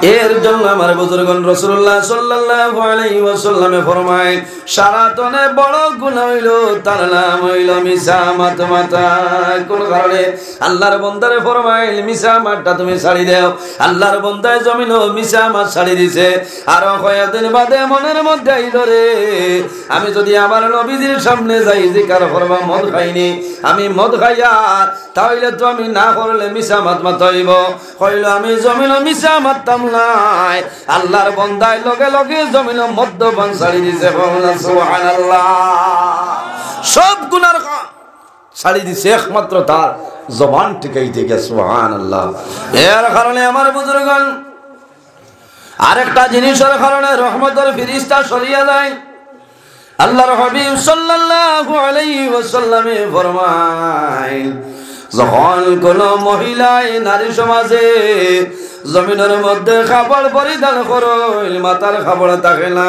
এর জন্য আমার বুজুর্গণ রাসূলুল্লাহ সাল্লাল্লাহু আলাইহি ওয়াসাল্লামে ফরমায় সারাতনে বড় গুনাহ হইল তার নাম হইল মিসামাত মাতা। কোন কারণে আল্লাহর বান্দারে ফরমায় মিসামাতটা তুমি ছাড়ি দাও। আল্লাহর বান্দায় জমিন মিসামাত ছাড়ি দিছে। আর কয়েকদিন বাদে মনের মধ্যে আইল রে আমি যদি আমার নবীজির সামনে যাই জিকির করব মদ খাইনি, আমি মদ খাইয়া তাইলে তো আমি না করলে মিসামাত মাতাইব। কইল আমি জমিন মিসামাত নাই। আল্লাহর বান্দায় লগে লগে জমিন মদ্যপান ছাড়ি দিছে। সুবহানাল্লাহ। সব গুনার ছাড়ি দিছে একমাত্র তার জবান টিকাই থেকে। সুবহানাল্লাহ। এর কারণে আমার বুজুর্গণ আরেকটা জিনিসের কারণে রহমতের ফেরেশতা সরিয়ে যায়। আল্লাহর হাবিব সাল্লাল্লাহু আলাইহি ওয়াসাল্লামে ফরমায় যখন কোন মহিলায় নারী সমাজে জমিনের মধ্যে কাপড় পরিধান করইল, মাথার কাপড় থাকে না,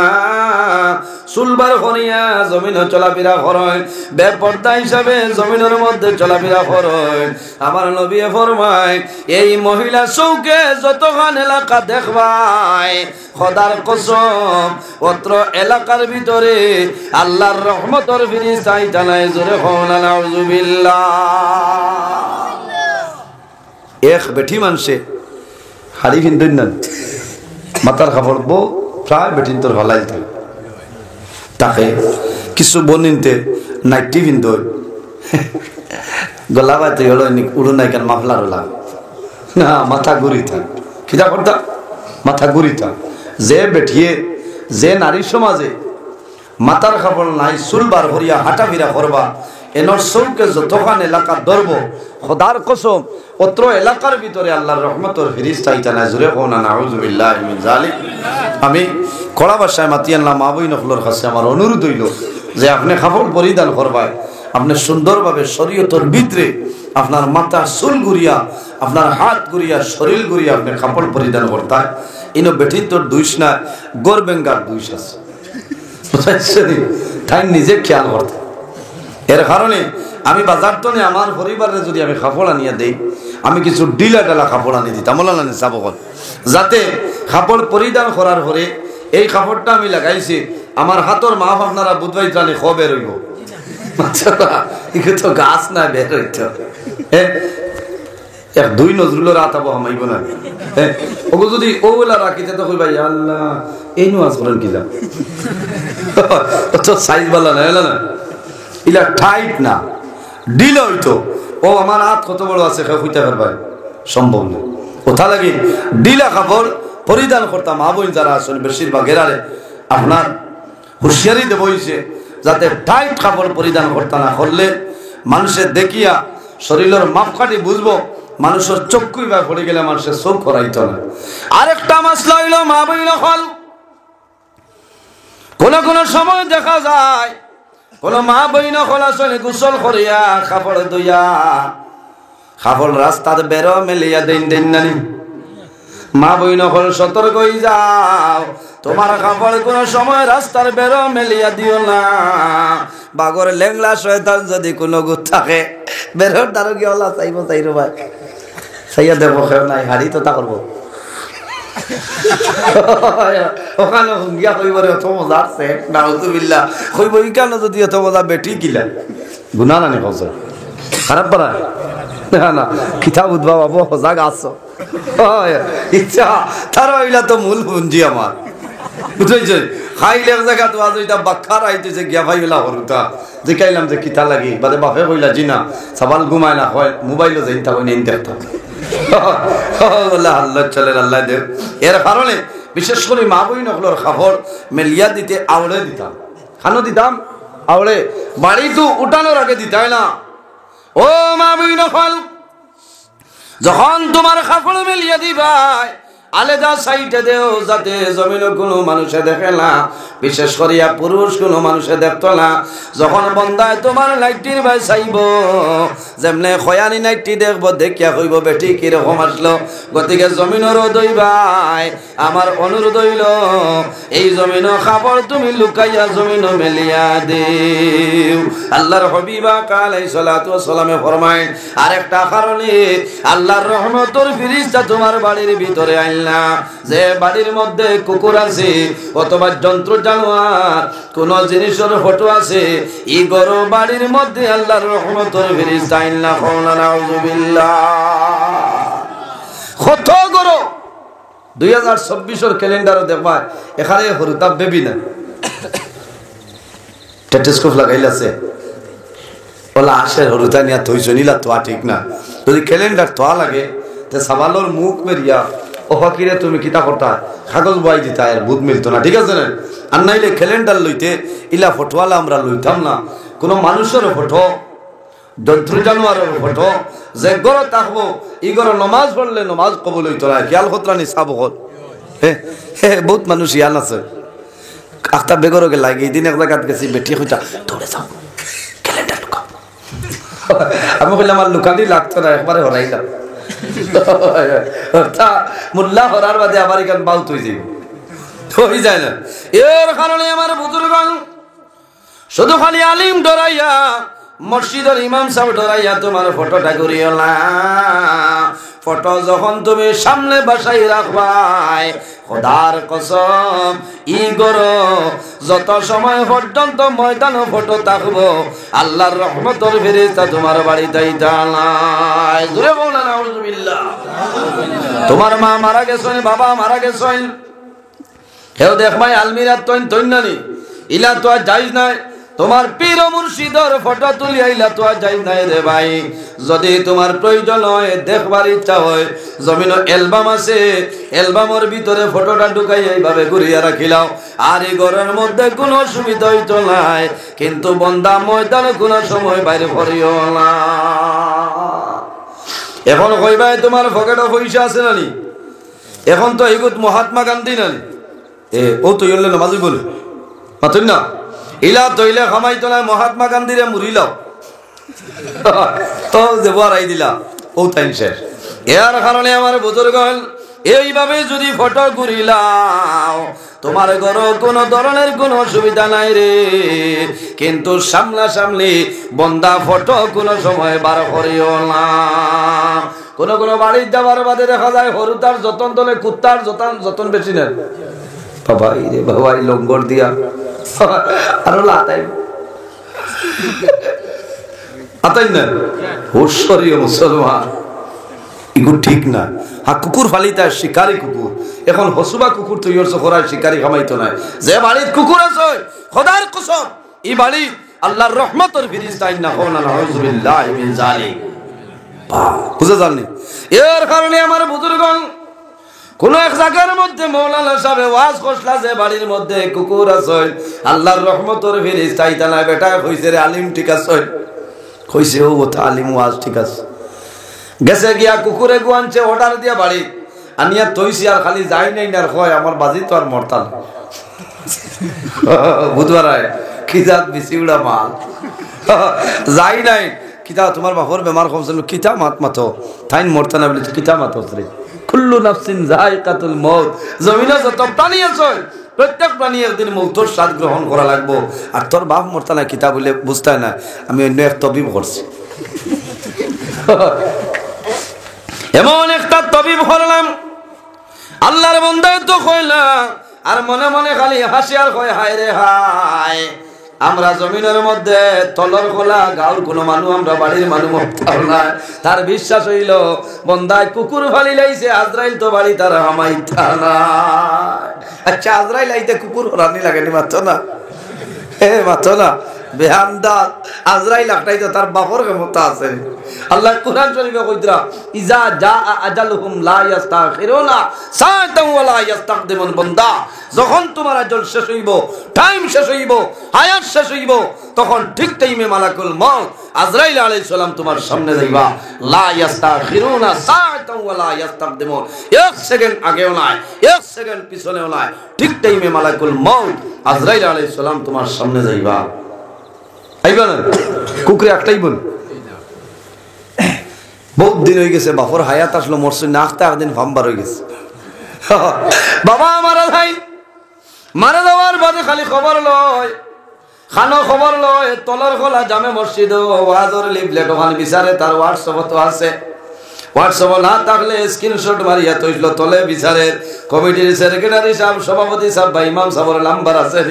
চুলবার করিয়া জমিনে চলাফেরা করইল, বেপর্দা হিসাবে জমিনের মধ্যে চলাফেরা করইল, আমার নবী ফরমায় এই মহিলা চৌকে যতখান এলাকা দেখবাই খোদার কসম অত্র এলাকার ভিতরে আল্লাহর রহমতের ফেরেশতা জানায় জোরে কওনা নাউযুবিল্লাহ। এক বেটি মানুষে হাড়ি ভিন্দন না মাথার কাপড় বউ প্রায় বেটিন তোর হলাই তাকে কিছু বনিনতে নাইটি ভিন্দ গলা বাইতে হলো উড়ো নাই কেন মাফলার হলা না মাথা গুড়ি থাক খিদা করতা মাথা গুড়ি থাক। যে বেঠিয়ে যে নারী সমাজে মাথার কাপড় নাই চুল বার করিয়া হাঁটাফিরা করবা এনর চৌকে যতখান এলাকা ধরব খোদার কসম অত্র এলাকার ভিতরে আল্লাহর রহমতের ফেরেশতা জানায় জোরে কওনা নাউযুবিল্লাহি মিন যালিক। আমি কড়া ভাষায় মাতি আনলাম মা বই নফলর কাছে আমার অনুরোধ হইল যে আপনি কাপড় পরিধান করবায় আপনি সুন্দরভাবে শরীয়তের ভিতরে আপনার মাথা চুল ঘুরিয়া আপনার হাত ঘুরিয়া শরীর ঘুরিয়া আপনি কাপড় পরিধান করতে ইনো বেঠির তোর দুইশ না গোর বেঙ্গার দুইশ আছে তাই নিজে খেয়াল করতে। এর কারণে আমি বাজার তো আমার পরিবারে যদি আমি কাপড় আনিয়া দেই আমি কিছু ডিলা ডালা কাপড় আনি দিতাম মোলানি চাবকল যাতে কাপড় পরিধান করার পরে এই কাপড়টা আমি লাগাইছি আমার হাতর মাপ আপনারা বুধবাই জানি খবে রইব তো গাছ না বের হইতে এক দুই নজরুলের আতাবো হামাইব না ওগো যদি ওগুলা রাখিতে তো কইবা ইয়া আল্লাহ এই নামাজ করেন কিলা তো সাইজ বালা না এলা না ইলা টাইট না ডিল হইতো ও আমার হাত কত বড় আছে হইতে পারবে সম্ভব না। কোথা লাগে ডিলা কাপড় পরিধান করতাম মা বোন যারা আসলে বেশিরভাগ এরারে আপনার হুঁশিয়ারি দেব হইছে যাতে টাইট কাপড় পরিধান করতে না করলে মানুষের দেখিয়া শরীরের মাপকাঠি বুঝবো মানুষের চক্ষুই বা পড়ে গেলে মানুষের চোখ করাইতো না। আরেকটা মাসলা হইল মা বই নকল কোন কোন সময় দেখা যায় কোন মা বই নকল আসলে গোসল করিয়া কাপড় ধুইয়া কাপড় রাস্তার বেরো মেলিয়া দেন দেন নানি মা বই নকল সতর্ক হয়ে যাও তোমার কাপড় কোন সময় রাস্তার বেরো মেলিয়া দিও না। বাগর লেংলা শয়তান যদি কোনো গুত থাকে বেরোর তারও কি হলা চাইব চাইরো ভাই চাইয়া দেব খেয়ে নাই হাড়ি তো তা করবো ওখানে হুঙ্গিয়া কইবরে অত মজা আছে নাউযুবিল্লাহ কইব ইকানো যদি অত মজা বেটি কিলা গুনাহ নানি কইছ খারাপ পারা না না কিতাব উদ্ভব বাবু সজাগ আছো ইচ্ছা তার হইলা তো মূল পুঞ্জি আমার বুঝাইছে খাইলে এক জায়গা তো আজ এটা বাক্কার আইতেছে গিয়া ভাইলা হরুতা দেখাইলাম যে কিতা লাগি বাদে বাপে কইলা জিনা সাবাল ঘুমায় না হয় মোবাইলও যাই তা কইনে দেখতো আল্লাহ আল্লাহ চলে আল্লাহ দেব। এর কারণে বিশেষ করে মা বই নকলর খবর মেলিয়া দিতে আওড়ে দিতাম খানো দিতাম আওড়ে বাড়ি তো উঠানোর আগে দিতাই না। ও মা বই নকল যখন তোমার কাপড় মেলিয়া দিবাই আলাদা সাইডে দেও যাতে জমিন কোনো মানুষে দেখে না, বিশেষ করিয়া পুরুষ কোনো মানুষে দেখতো না। যখন বন্দায় তোমার নাইটির ভাই চাইব যেমনে খয়ানি নাইটি দেখব দেখিয়া কইব বেটি কিরকম আসলো। গতিকে জমিনেরও দই ভাই আমার অনুরোধ হইল এই জমিন খাবার তুমি লুকাইয়া জমিন মেলিয়া দেও। আল্লাহর হাবিবা আলাইহিস সালাতু ওয়াস সালামে ফরমায় আরেকটা কারণে আল্লাহর রহমতের ফেরেশতা তোমার বাড়ির ভিতরে আইল না যে বাড়ির মধ্যে কুকুর আছে অথবা জন্তু জানোয়ার কোন জিনিসের ফটো আছে এই গরু বাড়ির মধ্যে আল্লাহর রহমতের ফেরেশতা আইনা কোনা নাউযুবিল্লাহ কত গরু 2024 এর ক্যালেন্ডারে দেখবা এখানে হরুতাব বেবি না টেলিস্কোপ লাগাইলাছে ওলা আশের হরুতা নিয়া থইছো নিলা তো ঠিক না যদি ক্যালেন্ডার তো লাগে তে সাবালোর মুখ মেরিয়া ও ফকিরে তুমি কিতা করতা কাগজ বই দিতা আর বুধ মিলতো না ঠিক আছে না আর নাইলে ক্যালেন্ডার লইতে ইলা ফটোয়ালা আমরা লইতাম না কোন মানুষের ফটো জন্তু জানোয়ারের ফটো যে গরো থাকবো ই গরো নামাজ পড়লে নামাজ কবুল হইতো না খেয়াল খতরানি সাব হল বহুত মানুষ ইয়ান আছে আখতা বেগরকে লাগে এই দিন এক জায়গাত গেছি বেটি হইতা দৌড়ে যাও ক্যালেন্ডার লুকা আমি বললাম আমার লুকানি লাগতো না একবারে হরাইলাম মোল্লা হরার বাদে আমার এখান বাউত হয়ে যাবে হয়ে যায় না এর কারণে আমার বুজুর্গণ শুধু খালি আলিম ডরাইয়া মসজিদের ইমাম সাহেব ডরাইয়া তোমার ফটোটা করিও না ফটো যখন তুমি সামনে বসাই রাখবাই খোদার কসম ই গরো যত সময় পর্যন্ত ময়দানে ফটো থাকবো আল্লাহর রহমতের ফেরেশতা তোমার বাড়িতে আইতালাই জোরে বলেন আউযুবিল্লাহ তোমার মা মারা গেছেন বাবা মারা গেছেন হেও দেখবাই আলমিরা তৈন্নানি ইলা তো আর যাইজ নাই তোমার পীর মুর্শিদের ফটো তুলি আইলা তো আর যাইজ নাই রে ভাই যদি তোমার প্রয়োজন হয় দেখবার ইচ্ছা হয় জমিন অ্যালবাম আছে অ্যালবামের ভিতরে ফটোটা ঢুকাই এইভাবে ঘুরিয়ে রাখিলাও আর এই ঘরের মধ্যে কোনো অসুবিধা হইতো নাই কিন্তু বন্দা ময়দানে কোনো সময় বাইরে পড়িও না এখন কইবাই তোমার পকেটে পয়সা আছে নানি এখন তো এইগুত মহাত্মা গান্ধী নানি ও তো ইলে নামাজি বলে মাতুন না ইলা তৈলে খামাইতো না মহাত্মা গান্ধীরে মুরিলাও তো দেবার আই দিলা ও টাইম শেষ এর কারণে আমার বুজুর্গণ এইভাবে যদি ফটো ঘুরিলাও তোমার ঘরে কোনো ধরনের কোনো অসুবিধা নাই রে কিন্তু সামনাসামনি বন্দা ফটো কোনো সময় বার করিও না কোন কোন বাড়ির যাবার বাদে দেখা যায় হরুতার যতন তোলে কুত্তার যতন বেশি নেন বাবাই রে বাবাই লঙ্গর দিয়া আরো লাতাই আতাই না হুশরিয় মুসলমান এগুলো ঠিক না হ্যাঁ কুকুর ফালিতা শিকারি কুকুর এখন হসুবা কুকুর তৈরি করার শিকারি খামাইতো না যে বাড়ির কুকুর আছে খোদার কসম এই বাড়ি আল্লাহর রহমতের ফেরেশতা আইনা কোনা নাউযুবিল্লাহি মিন যালিক বুঝা জাননি এর কারণে আমার বুজুর্গণ কোন এক জায়গার মধ্যে মৌলানা সাহেব ওয়াজ করলা যে বাড়ির মধ্যে কুকুর আছে আল্লাহর রহমতের ফেরেশতা আইতা না বেটা কইছে রে আলিম ঠিক আছে কইছে ও ওটা আলিম ওয়াজ ঠিক আছে গেছে গিয়া কুকুরে গুয়ানছে অর্ডার দিয়া বাড়ি আনিয়া তৈছি আর খালি যাই নাই না হয় আমার বাজি তো আর মরতাল বুধবার কি জাত বেশি উড়া মাল যাই নাই কিতা তোমার বাপর বেমার কমছিল কিতা মাত মাতো তাইন মরতা না বলে কিতা মাতো রে কুল্লু নাফসিন যায়কাতুল মউত জমিনে যত প্রাণী আছে প্রত্যেক প্রাণী একদিন মৌতের স্বাদ গ্রহণ করা লাগবো আর তোর বাপ মরতা না কিতা বলে বুঝতে না আমি অন্য এক তবিব করছি এমন একটা তবিব করলাম আল্লাহর বান্দা তো কইলা আর মনে মনে খালি হাসি আর কয় হায় রে হায় আমরা জমিনের মধ্যে তলর খোলা গাঁর কোনো মানুষ আমরা বাড়ির মানুষ মরতাম না তার বিশ্বাস হইল বন্দায় কুকুর ফালি লাইছে আজরাইল তো বাড়ি তার হামাইতা না আচ্ছা আজরাইল আইতে কুকুর রানি লাগেনি মাত্র না মাত্র না বেহানদা আজরাইল একটাই তো তার বাপর ক্ষমতা আছে আল্লাহ কুরআন শরীফে কইতরা ইজা জা আজালুহুম লা ইস্তাখিরুনা সাআতান ওয়া লা ইস্তাকদিমুন বান্দা যখন তোমার আজল শেষ হইব টাইম শেষ হইব হায়াত শেষ হইব তখন ঠিক টাইমে মালাকুল মউত আজরাইল আলাইহিস সালাম তোমার সামনে যাইবা লা ইস্তাখিরুনা সাআতান ওয়া লা ইস্তাকদিমুন এক সেকেন্ড আগেও নাই এক সেকেন্ড পিছনেও নাই ঠিক টাইমে মালাকুল মউত আজরাইল আলাইহিস সালাম তোমার সামনে যাইবা আইবা না কুকুরে একটাই বল বহুত দিন হয়ে গেছে বাপর হায়াত আসলো মরছে নাখতে একদিন ফাম্বার হয়ে গেছে বাবা মারা যাই মারা যাওয়ার বাদে খালি খবর লয় খানো খবর লয় তলর খোলা জামে মসজিদ ওয়াজর লিফলেট ওখানে বিচারে তার হোয়াটসঅ্যাপ তো আছে হোয়াটসঅ্যাপ না থাকলে স্ক্রিনশট মারিয়া তৈল তলে বিচারের কমিটির সেক্রেটারি সাহেব, সভাপতি সাহেব বা ইমাম সাহেবের নাম্বার আছে,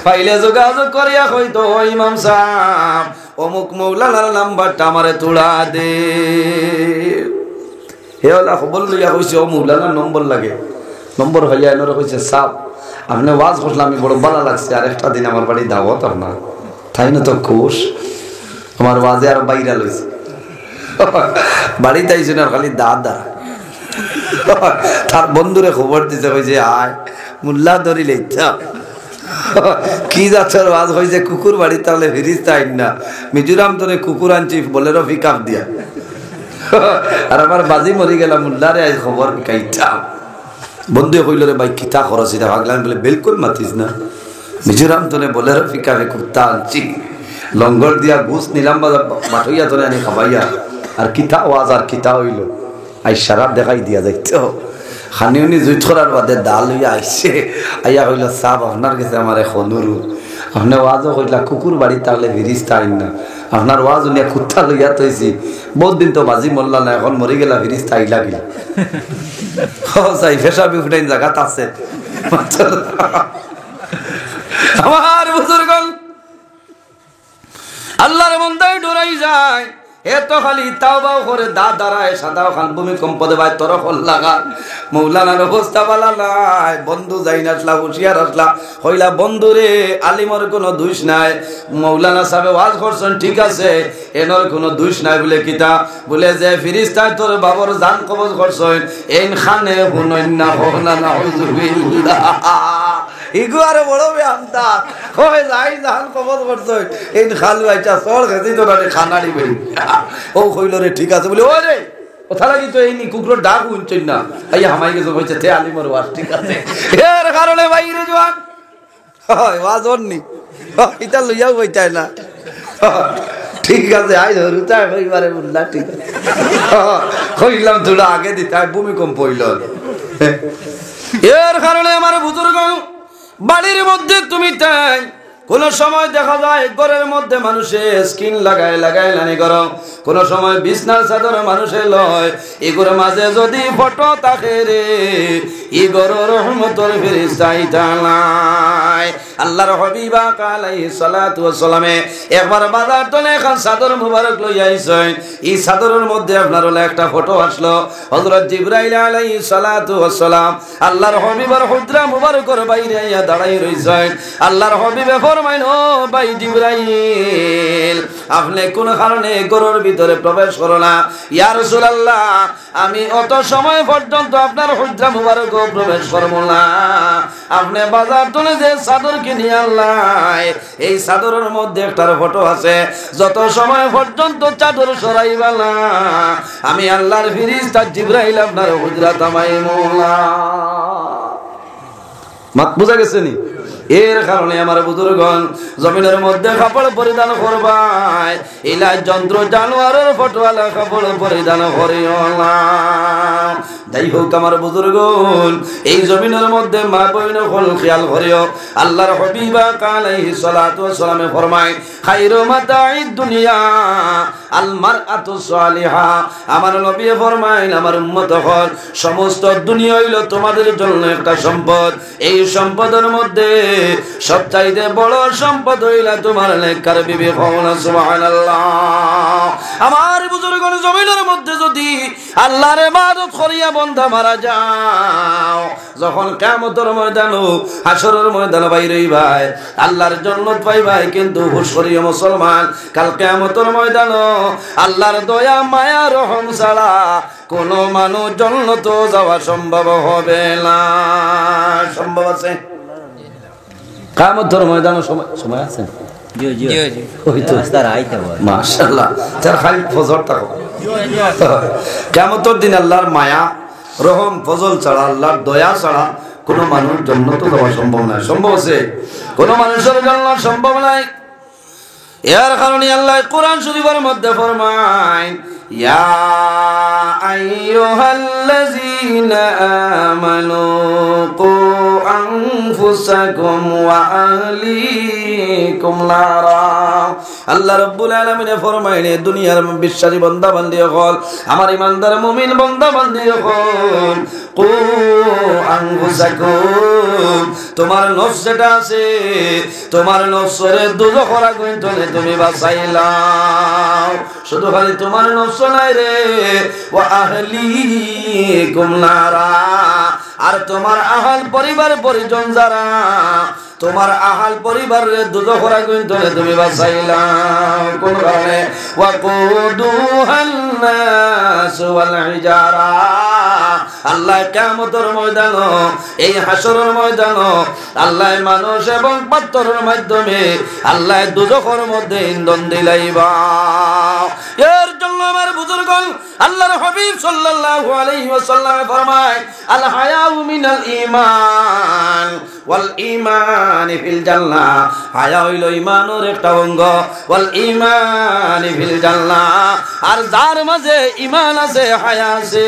পাইলে যোগাযোগ করিয়া হয়তো ইমাম সাহেব অমুক মৌলানার নাম্বারটা আমারে তুলা দে। হে ওলা খবর লইয়া কইছে ও মৌলানার নম্বর লাগে, নম্বর হইয়া এনারা কইছে সাপ আপনি ওয়াজ করলে আমি বড় ভালো লাগছে, আর একটা দিন আমার বাড়ি দাওয়াত আপনার তাই না তো খুশ, আমার ওয়াজে আর বাইরা লইছে বাড়িতে আইছে না খালি দাদা তার বন্ধুরে খবর দিতে কইছে আয় মুল্লা ধরিলে ইচ্ছা কি যাচ্ছে ওয়াজ হয়েছে কুকুর বাড়ি, তাহলে ফিরিস্তা আইন না মিজোরাম তোরে কুকুর আনছি বলেরও পিকআপ দিয়া আর আমার বাজি মরি গেলাম মুল্লারে আজ খবর কাইতাম। বন্ধু কইল রে ভাই কিতা খরচ এটা ভাগলাম বলে বিলকুল মাতিস না, মিজোরাম তোরে বলেরও পিকআপে কুত্তা আনছি, লঙ্গর দিয়া ঘুষ নিলাম বাটইয়া তোরে আনি খাবাইয়া, আর কিতা ওয়াজ আর কিতা হইল আই সারা দেখাই দিয়া যাইতো খানি উনি জুইত করার বাদে ডাল হইয়া আইসে আইয়া হইল সাপ আপনার কাছে আমার খনুরু, আপনার ওয়াজও কইলা কুকুর বাড়ি তাহলে ফিরিস্তা আইন না, আপনার ওয়াজ উনিয়া কুত্তা লইয়া তৈছি বহুত দিন তো বাজি মরলা না, এখন মরি গেলা ফিরিস্তা আইলা গিলা চাই ফেসাবি ফুটাইন জায়গাত আছে আমার বুজুর্গন আল্লাহর মন্দায় ডরাই যায়, এত খালি তাওবাও করে দাদারায় সাদাও খান ভূমিকম্প দেবায় তরফল লাগা মৌলানার অবস্থা বালা নাই। বন্ধু যাই না আসলা হুশিয়ার আসলা হইলা বন্ধু রে আলিমর কোনো দোষ নাই, মৌলানা সাহেব ওয়াজ করছেন ঠিক আছে এনর কোনো দোষ নাই বলে কিতা বলে যে ফিরিস্তায় তোর বাবর জান কবজ করছেন এন খানে হুনইন না হনা নাউযুবিল্লাহ ইগু আরে বড় বেআমতা কই যাই জান কবজ করছেন এন খালু আইতা সর গেছি তো না খানাড়ি বলি ও কইল রে ঠিক আছে বলে ও রে কথা লাগি তো এই নি কুকুর ডাক উনছেন না আইয়া হামাই গেছে কইছে তে আলিমর ওয়াজ ঠিক আছে এর কারণে বাইরে জওয়ান হয় ওয়াজ অননি এটা লইয়াও বইতাই না ঠিক আছে আই ধরু তাই কইবারে বললা ঠিক আছে কইলাম তোরা আগে দিতাই ভূমিকম্প হইল এর কারণে আমার বুজুর্গ বাড়ির মধ্যে তুমি তাই কোন সময় দেখা যায় ঘরের মধ্যে মানুষে স্কিন লাগায় লাগায় লানি করো, কোন সময় বিছনার চাদর মানুষে লয়, এগুলোর মাঝে যদি ফটো থাকে রে ইগর রহমতের ফেরেশতা আইতালাই। আল্লাহর হাবিব আলাইহিস সালাতু ওয়াস সালামে একবার বাজার তলে এখন চাদর মুবারক লই আইছেন, এই চাদরের মধ্যে আপনার হলো একটা ফটো আসলো হযরত জিবরাইল আলাইহিস সালাতু ওয়াস সালাম আল্লাহর হাবিবের হুজরা মুবারকের বাইরে আইয়া দাঁড়াই রইছেন। আল্লাহর হাবিবে ফরমাইল ও ভাই জিবরাইল আপনি কোন কারণে ঘরের ভিতরে প্রবেশ করো না? ইয়া রাসূলুল্লাহ আমি অত সময় পর্যন্ত আপনার হুজরা মুবারক প্রবেশ করব না, আপনি বাজার তলে যে চাদর কিনে আনলাই এই চাদরের মধ্যে একটা ফটো আছে, যত সময় পর্যন্ত চাদর সরাইবা না আমি আল্লাহর ফেরেশতা জিবরাইল আপনার হুজরা তামাইমু না। মাত বুঝা গেছে নি? এর কারণে আমার বুজুর্গণ জমিনের মধ্যে কাপড় পরিধান করবাই, ইলা যন্ত্র জানোয়ারের ফটোয়ালা কাপড় পরিধান করিও না। যাই হোক আমার বুজুর্গণ এই জমিনের মধ্যে মা বইন হল খেয়াল করিও, আল্লাহর হাবিব আলাইহিস সালাতু ওয়াস সালামে ফরমায় খায়রু মাতাঈদ দুনিয়া আল মারআতু সালিহা, আমার নবী ফরমায় আমার উম্মত হল সমস্ত দুনিয়া হইল তোমাদের জন্য একটা সম্পদ, এই সম্পদের মধ্যে সবচাইতে বড় সম্পদ হইলা তোমার নেককার বিবি। সুবহানাল্লাহ। আমার বুজুর্গণ জমিনের মধ্যে যদি আল্লাহর ইবাদত করিয়া বান্দা মারা যাও, যখন কিয়ামতের ময়দান হাশরের ময়দান বাইরে ভাই আল্লাহর জান্নাত পাইবাই, কিন্তু হুশ করিও মুসলমান কাল কিয়ামতের ময়দান আল্লাহর দয়া মায়া রহম ছাড়া কোন মানুষ জান্নাত যাওয়া সম্ভব হবে না। সম্ভব আছে? কিয়ামতের ময়দানে সময় আছে? জি জি জি ওই তো রাস্তার আইতে বল মাশাআল্লাহ তার খালি ফজর তাকো কিয়ামতের দিন আল্লাহর মায়া রহম ফজল ছাড়া আল্লাহর দয়া ছাড়া কোন মানুষ জান্নাত যাওয়া সম্ভব নয়। সম্ভব আছে? কোন মানুষের জান্নাত সম্ভব নাই। এর কারণে আল্লাহ কোরআন শরীফের মধ্যে ফরমায় ইয়া আইয়ুহাল্লাযীনা আমানু কু আনফুসাকুম ওয়া আহলিকুম নারা। আল্লাহ রাব্বুল আলামিন ফরমাইনে দুনিয়ার বিশ্বাসী বান্দা বান্দি হল, আমার ইমানদার মুমিন বান্দা বান্দি হল, কু আনফুসাকুম, তোমার নফস যেটা আছে, তোমার নফসরে দুজখের আগুন থেকে তুমি বাঁচাইলাও। শুধু খালি তোমার নফস নাই রে, ওয়া আহলিকুম নারা, আর তোমার আহাল পরিবার পরিজন যারা, তোমার আহাল পরিবারের দুজখের আগুন থেকে তুমি বাঁচাইলাও। কোন কারণে? ওয়াকুদুহান নাস ওয়াল হিজারা, আল্লাহ কিয়ামতের ময়দান, এই হাসরের ময়দান আল্লাহ মানুষ এবং পাথরের মাধ্যমে আল্লাহ দুজখের মধ্যে ইন্ধন দিলাইবা। এর জন্য আমার বুজুর্গণ আল্লাহর হাবিব সাল্লাল্লাহু আলাইহি ওয়াসাল্লাম ফরমায়, আল হায়াউ মিনাল ঈমান ওয়াল ঈমান ফিল জান্নাহ, হায়া হইল ঈমানের একটা অঙ্গ, ওয়াল ঈমান ফিল জান্নাহ, আর যার মাঝে ঈমান আছে হায়া আছে,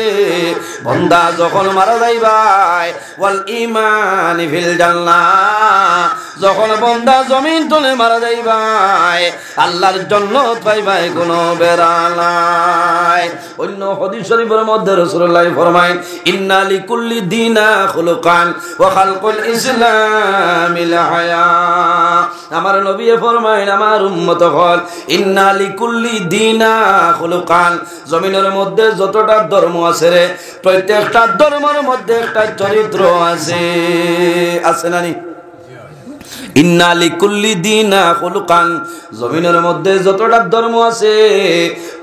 বান্দা যখন মারা যাইবাই, ওয়াল ঈমান ফিল জান্নাহ, যখন বান্দা জমিন তলে মারা যাইবাই আল্লাহর জান্নাত পাইবাই, কোনো বেরা নাই। অন্য হাদিস শরীফের মধ্যে রাসূলুল্লাহ ফরমায়, ইন্না লিকুল্লি দিনা খুলুকান ওয়া খালকুল ইসলামিল হায়া। আমার নবী ফরমায়, আমার উম্মত হল, ইন্না লিকুল্লি দিনা খুলুকান, জমিনের মধ্যে যতটা ধর্ম আছে রে, প্রত্যেকটা ধর্মের মধ্যে একটা চরিত্র আছে, আছে না নি? ইন্না লিকুল্লি দিনা খুলুকান, জমিনের মধ্যে যতটা ধর্ম আছে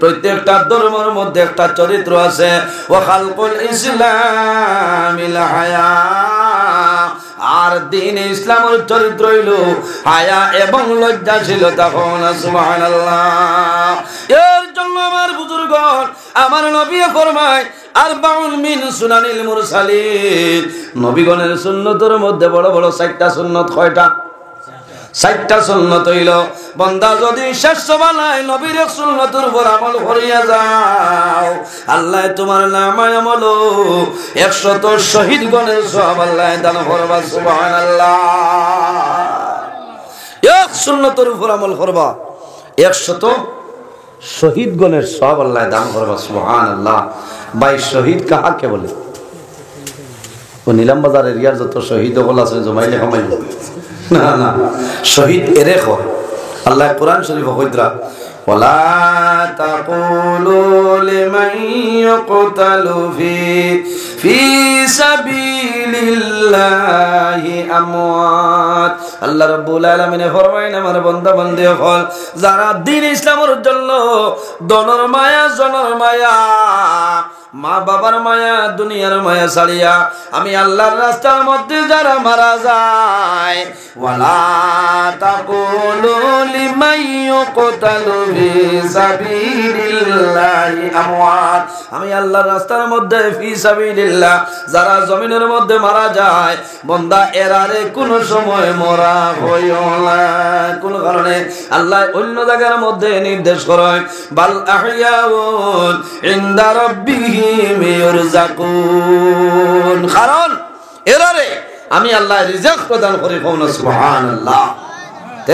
প্রত্যেকটা ধর্মের মধ্যে একটা চরিত্র আছে। ওয়া খালকুল ইসলামিল হায়া, আর দ্বীন ইসলামের চরিত্র হইল হায়া এবং লজ্জাশীলতা। সুবহানাল্লাহ। এর জন্য আমার বুজুর্গণ আমার নবী ফরমায়, আরবাউন মিন সুনানিল মুরসালিন, নবীগণের সুন্নতের মধ্যে বড় বড় 4টা সুন্নত। কয়টা? 4টা সুন্নত হইল, বান্দা যদি শেষ সবালাই নবীর সুন্নতের উপর আমল করিয়া যাও, আল্লাহ তোমার নামায় আমল 100 শহীদ গণের সওয়াব আল্লাহ দান করবা। সুবহানাল্লাহ। এক সুন্নতের উপর আমল করবা, 100 শহীদ গণের সওয়াব আল্লাহ দান করবা। সুবহানাল্লাহ। ভাই শহীদ কাহাকে বলে? ও নিলাম বাজার এরিয়ার যত শহীদ হল আছে জমাইলে কমাইল না, না, শহীদ এরে কর। আল্লাহ কোরআন শরীফ কইতরা, ওয়ালা তাকুলু লিমান ইয়াকতালু ফি সাবিলিল্লাহি আমওয়াত। আল্লাহ রাব্বুল আলামিন ফরমায়, আমার বান্দা বান্দী হল, যারা দ্বীন ইসলামের জন্য দনর মায়া জনর মায়া, মা বাবার মায়া দুনিয়ার মায়া ছাড়িয়া আমি আল্লাহর রাস্তার মধ্যে যারা মারা যায়, ওয়ালা তাকুলু লিমান ইয়াকতালু ফি সাবিলিল্লাহি আমওয়াত, আমি আল্লাহর রাস্তার মধ্যে ফি সাবিলিল্লাহ যারা জমিনের মধ্যে মারা যায়, বান্দা এরারে কোন সময় মরা হইও না। কোন কারণে? আল্লাহ অন্য জায়গার মধ্যে নির্দেশ করেন, বাল আহইয়াউন ইনদা রাব্বিহিম ইরযাকুন, কারণ এরারে আমি আল্লাহ রিজক প্রদান করি। সুবহানাল্লাহ।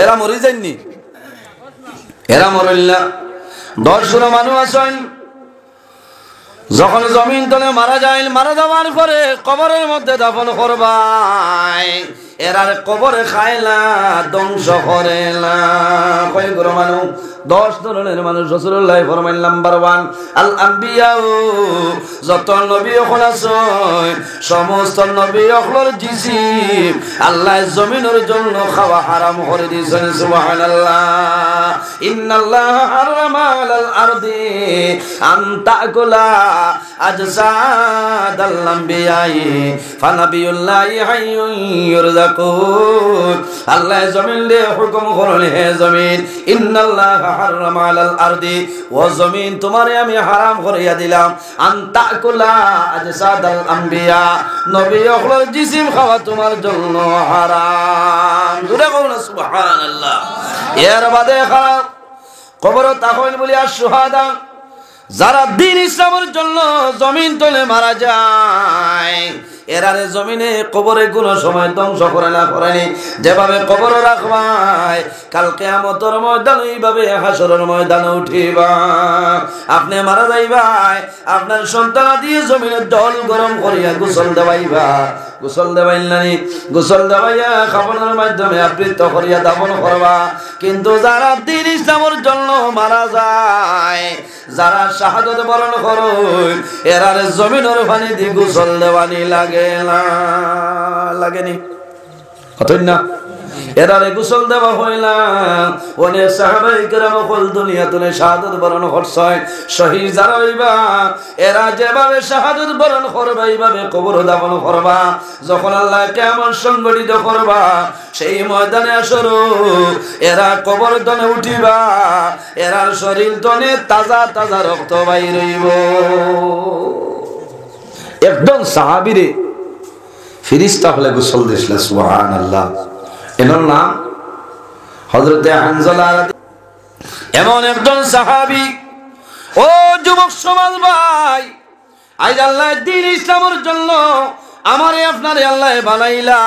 এরা মরে যায়নি, এরা মরল্লা 10 জন মানুষ আছেন, যখন জমিন তলে মারা যায়, মারা যাওয়ার পরে কবরের মধ্যে দাফন করবাই, এরার কবরে খাইলা ধ্বংস করে না। কয় গ্রহ মানুষ? 10 ধরনের মানুষ। রাসূলুল্লাহ ফরমাইলেন, নাম্বার 1 আল আম্বিয়া, যত নবী হল আছে সমস্ত নবী হলর জিসিম আল্লাহ জমিনের জন্য খাওয়া হারাম করে দিয়েছেন। সুবহানাল্লাহ। ইন্নাল্লাহ হারামা আলাল আরদি আন তাকুলা আজসাদাল আম্বিয়াই ফানাবিয়ুল্লাহি হাইয়ুন ইরযাকুন। আল্লাহ জমিন দে হুকুম করলে, হে জমিন, ইন্নাল্লাহ হারামা আলাল আরদি, ও জমিন তোমারে আমি হারাম করিয়া দিলাম, আন তাকুলা আজসাদাল আম্বিয়া, নবী হলর জিসিম খাওয়া তোমার জন্য হারাম। জোরে কও না সুবহানাল্লাহ। এর বাদে খারাপ কবর তাকইন বলি আর সুহাদা, যারা দ্বীন ইসলামের জন্য জমিন তলে মারা যায়, এরারে জমিনে কবরে কোনো সময় ধ্বংস করে না করেনি। যেভাবে কবর রাখবাই কাল কিয়ামতের ময়দান এইভাবে হাসরের ময়দানে উঠিবা। আপনি মারা যাইবাই, আপনার সন্তান দিয়ে জমিনে জল গরম করিয়া গোসল দেবাইবা। গোসল দেবাইলানি, গোসল দেবাইয়া কাফনের মাধ্যমে আবৃত করিয়া দাফন করবা। কিন্তু যারা দ্বীন ইসলামের জন্য মারা যায়, যারা শাহাদাত বরণ করে, এরার জমিনের পানি দিয়ে গোসল দেওয়ানি লাগে না, লাগেনি কতই না? এরারে গোসল দেওয়া হইলাম। অনেক সাহাবায়ে কেরাম কল দুনিয়াতে শাহাদাত বরণ করছে। শহীদ যারা হইবা এরা যেভাবে শাহাদাত বরণ করবা এইভাবে কবর দাফন করবা। যখন আল্লাহ কিয়ামত সংগঠিত করবা সেই ময়দানে আসরো এরা কবর দনে উঠিবা, এরার শরীর দনে তাজা তাজা রক্ত বাইর হইব। একদম সাহাবীরে ফেরেশতা হলে গোসল দিছিল। সুবহানাল্লাহ। এনার নাম হযরতে হানজালা। এমন একজন সাহাবী। ও যুবক সমাজ ভাই, আজ আল্লাহ দ্বীন ইসলামের জন্য আমারে আপনারে আল্লাহ বানাইলা।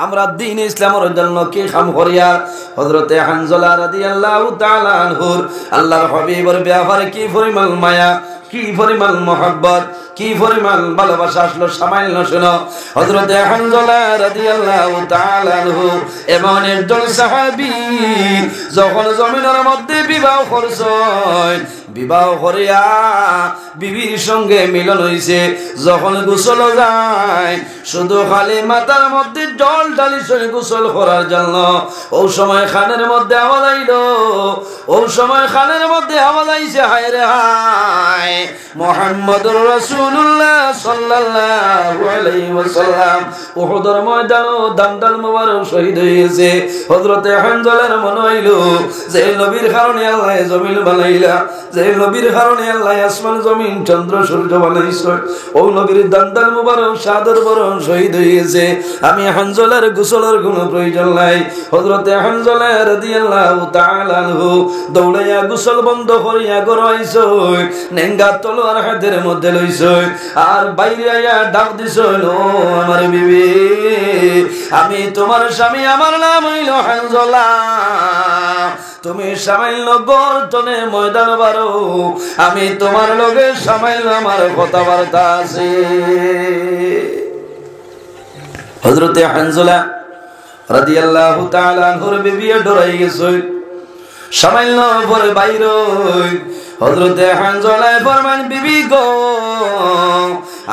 আমরা দ্বীন ইসলামের জন্য কি কাম করিয়া হযরতে হানজালা রাদিয়াল্লাহু তাআলা আনহুর আল্লাহর হাবিবের ব্যাপারে কি পরিমাণ মায়া, কি পরিমাণ মহব্বত, কি পরিমাণ ভালোবাসা আসলো সামান্য শোনো। হযরতে হানজালা রাদিয়াল্লাহু তাআলা আনহু এমন একজন সাহাবী, যখন জমিনের মধ্যে বিবাহ করছেন, বিবাহ করিয়া বিবির সঙ্গে মিলন হইছে, যখন গোসল যায় শুধু খালি মাথার মধ্যে জল ঢালিছে গোসল করার জন্য। ওই সময় খানের মধ্যে আওয়াজ আইলো, ওই সময় খানের মধ্যে আওয়াজ আইছে, হায় রে হায়, মুহাম্মদুর রাসূলুল্লাহ সাল্লাল্লাহু আলাইহি ওয়াসাল্লাম উহুদের ময়দানে দান্দাল মোবারক শহীদ হয়েছে। হযরতে হানজালার মনে হইলো যে নবীর কারণে আল্লাহ জমিন বানাইলা, যে নবীর কারণে আল্লাহ আসমান জমিন চন্দ্র সূর্য বানাইছে, ও নবীর দান্দাল মোবারক সাদর বরণ শহীদ হয়েছে। আমি হানজালার গোসলের কোনো প্রয়োজন নাই। হযরতে হানজালা রাদিয়াল্লাহু তাআলা আনহু দৌড়াইয়া গোসল বন্ধ করিয়া ঘরে আইছে, নেঙ্গা তলোয়ার হাতের মধ্যে লইছে, আর বাইরে আইয়া ডাক দিছে, ও আমার বিবি, আমি তোমার স্বামী, আমার নাম হইল হানজালা। তুমি সামাইল গর্তনে ময়দান বারো, আমি তোমার লগে সামাইল আমার কথাবার্তা আছে। হযরতে হানজালা রাদিয়াল্লাহু তাআলা আনহুর বিবি ডরাই গেছে। সামাইল পরে বাইর হযরতে হানজালা ফরমান, বিবি গো,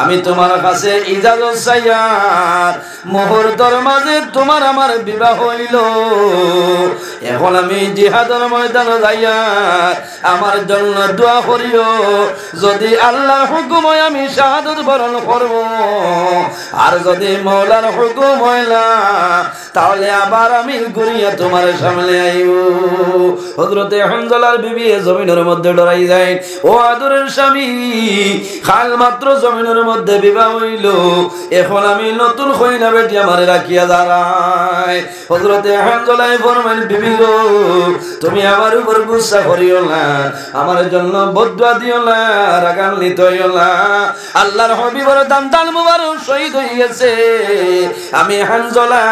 আমি তোমার কাছে ইজাজত চাইয়া মুহূর্তের মাঝে তোমার আমার বিবাহ হইল। এখন আমি জিহাদের ময়দানে যাইয়া আমার জন্য দোয়া করিও। যদি আল্লাহর হুকুম হয় আমি শাহাদাত বরণ করব, আর যদি মওলার হুকুম হয় না তাহলে আবার আমি ঘুরিয়া তোমার সামনে আইব। হযরতে হানজালার বিবি জমিনের মধ্যে ডরাই যায়। ও আদরের স্বামী, খাল মাত্র জমিনের মধ্যে বিবাহ হইল, এখন আমি নতুন কইনা বেটি আমারে রাখিয়া দাঁড়ায়। হযরতে হানজালা ফরমান, বিবি গো, তুমি আমার উপর গুসা করিও না, আমার জন্য বদদুয়া দিও না, রাগান্বিত হইও না। আল্লাহর হাবিবের দান্দাল মুবারক শহীদ হয়ে গেছে, আমি হানজালা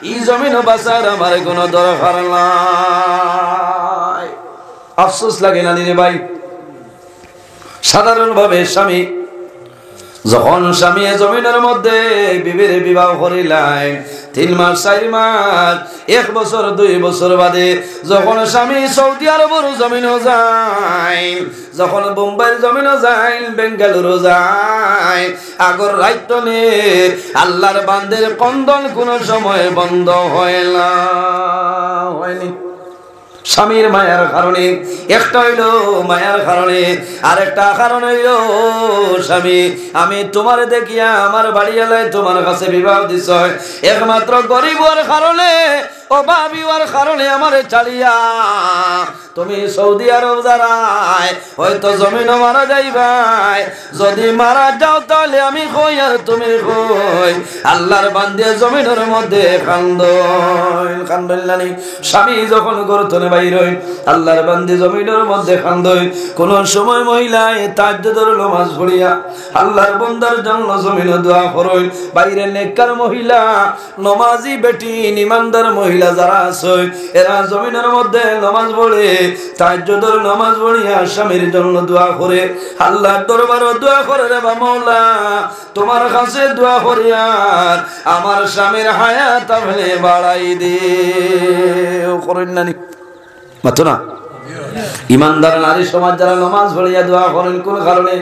এই জমিন বাঁচার আমার কোনো দরকার নাই। আফসোস লাগে না রে ভাই? সাধারণভাবে স্বামী যখন স্বামী জমিনের মধ্যে বিবির বিবাহ করিলাই 3 মাস 4 মাস 1 বছর 2 বছর বাদে যখন স্বামী সৌদি আরবের জমিনে যায়, যখন বোম্বাইয়ের জমিনে যায়, বেঙ্গালুরু যায়, আগর রাইতনে আল্লাহর বান্দের কন্দন কোনো সময় বন্ধ হয় না, হয়নি। স্বামীর মায়ার কারণে, একটা হইল মায়ার কারণে, আরেকটা কারণ হইল স্বামী আমি তোমার দেখিয়া আমার বাড়ি এলাই তোমার কাছে বিবাহ দিছ, একমাত্র গরিবের কারণে অভাবী হওয়ার কারণে আমারে ছাড়িয়া তুমি সৌদি আরব যারাই হয়তো জমিনও মারা যাইবাই, যদি মারা যাও তাহলে আমি কই আর তুমি কই। আল্লাহর বান্দে জমিনের মধ্যে কান্দইলানি স্বামী যখন গর্তনে বাইর হই, আল্লাহর বান্দে জমিনের মধ্যে কান্দই। কোন সময় মহিলায় তাহাজ্জুদের নামাজ পড়িয়া আল্লাহর বান্দার জন্য জমিনে দোয়া করই। বাইরে নেককার মহিলা নমাজি বেটি ইমানদার মহিলা যারা আছে এরা জমিনের মধ্যে নামাজ পড়ে, তাহাজ্জুদের নামাজ পড়িয়া স্বামীর জন্য দোয়া করে, আল্লাহর দরবারে দোয়া করে রে মাওলা তোমার কাছে দোয়া করিয়া আমার স্বামীর হায়াত আপনি বাড়াই দে। করেন না নি মাত্র না? ইমানদার নারী সমাজ যারা নামাজ পড়িয়া দোয়া করেন কোন কারণে?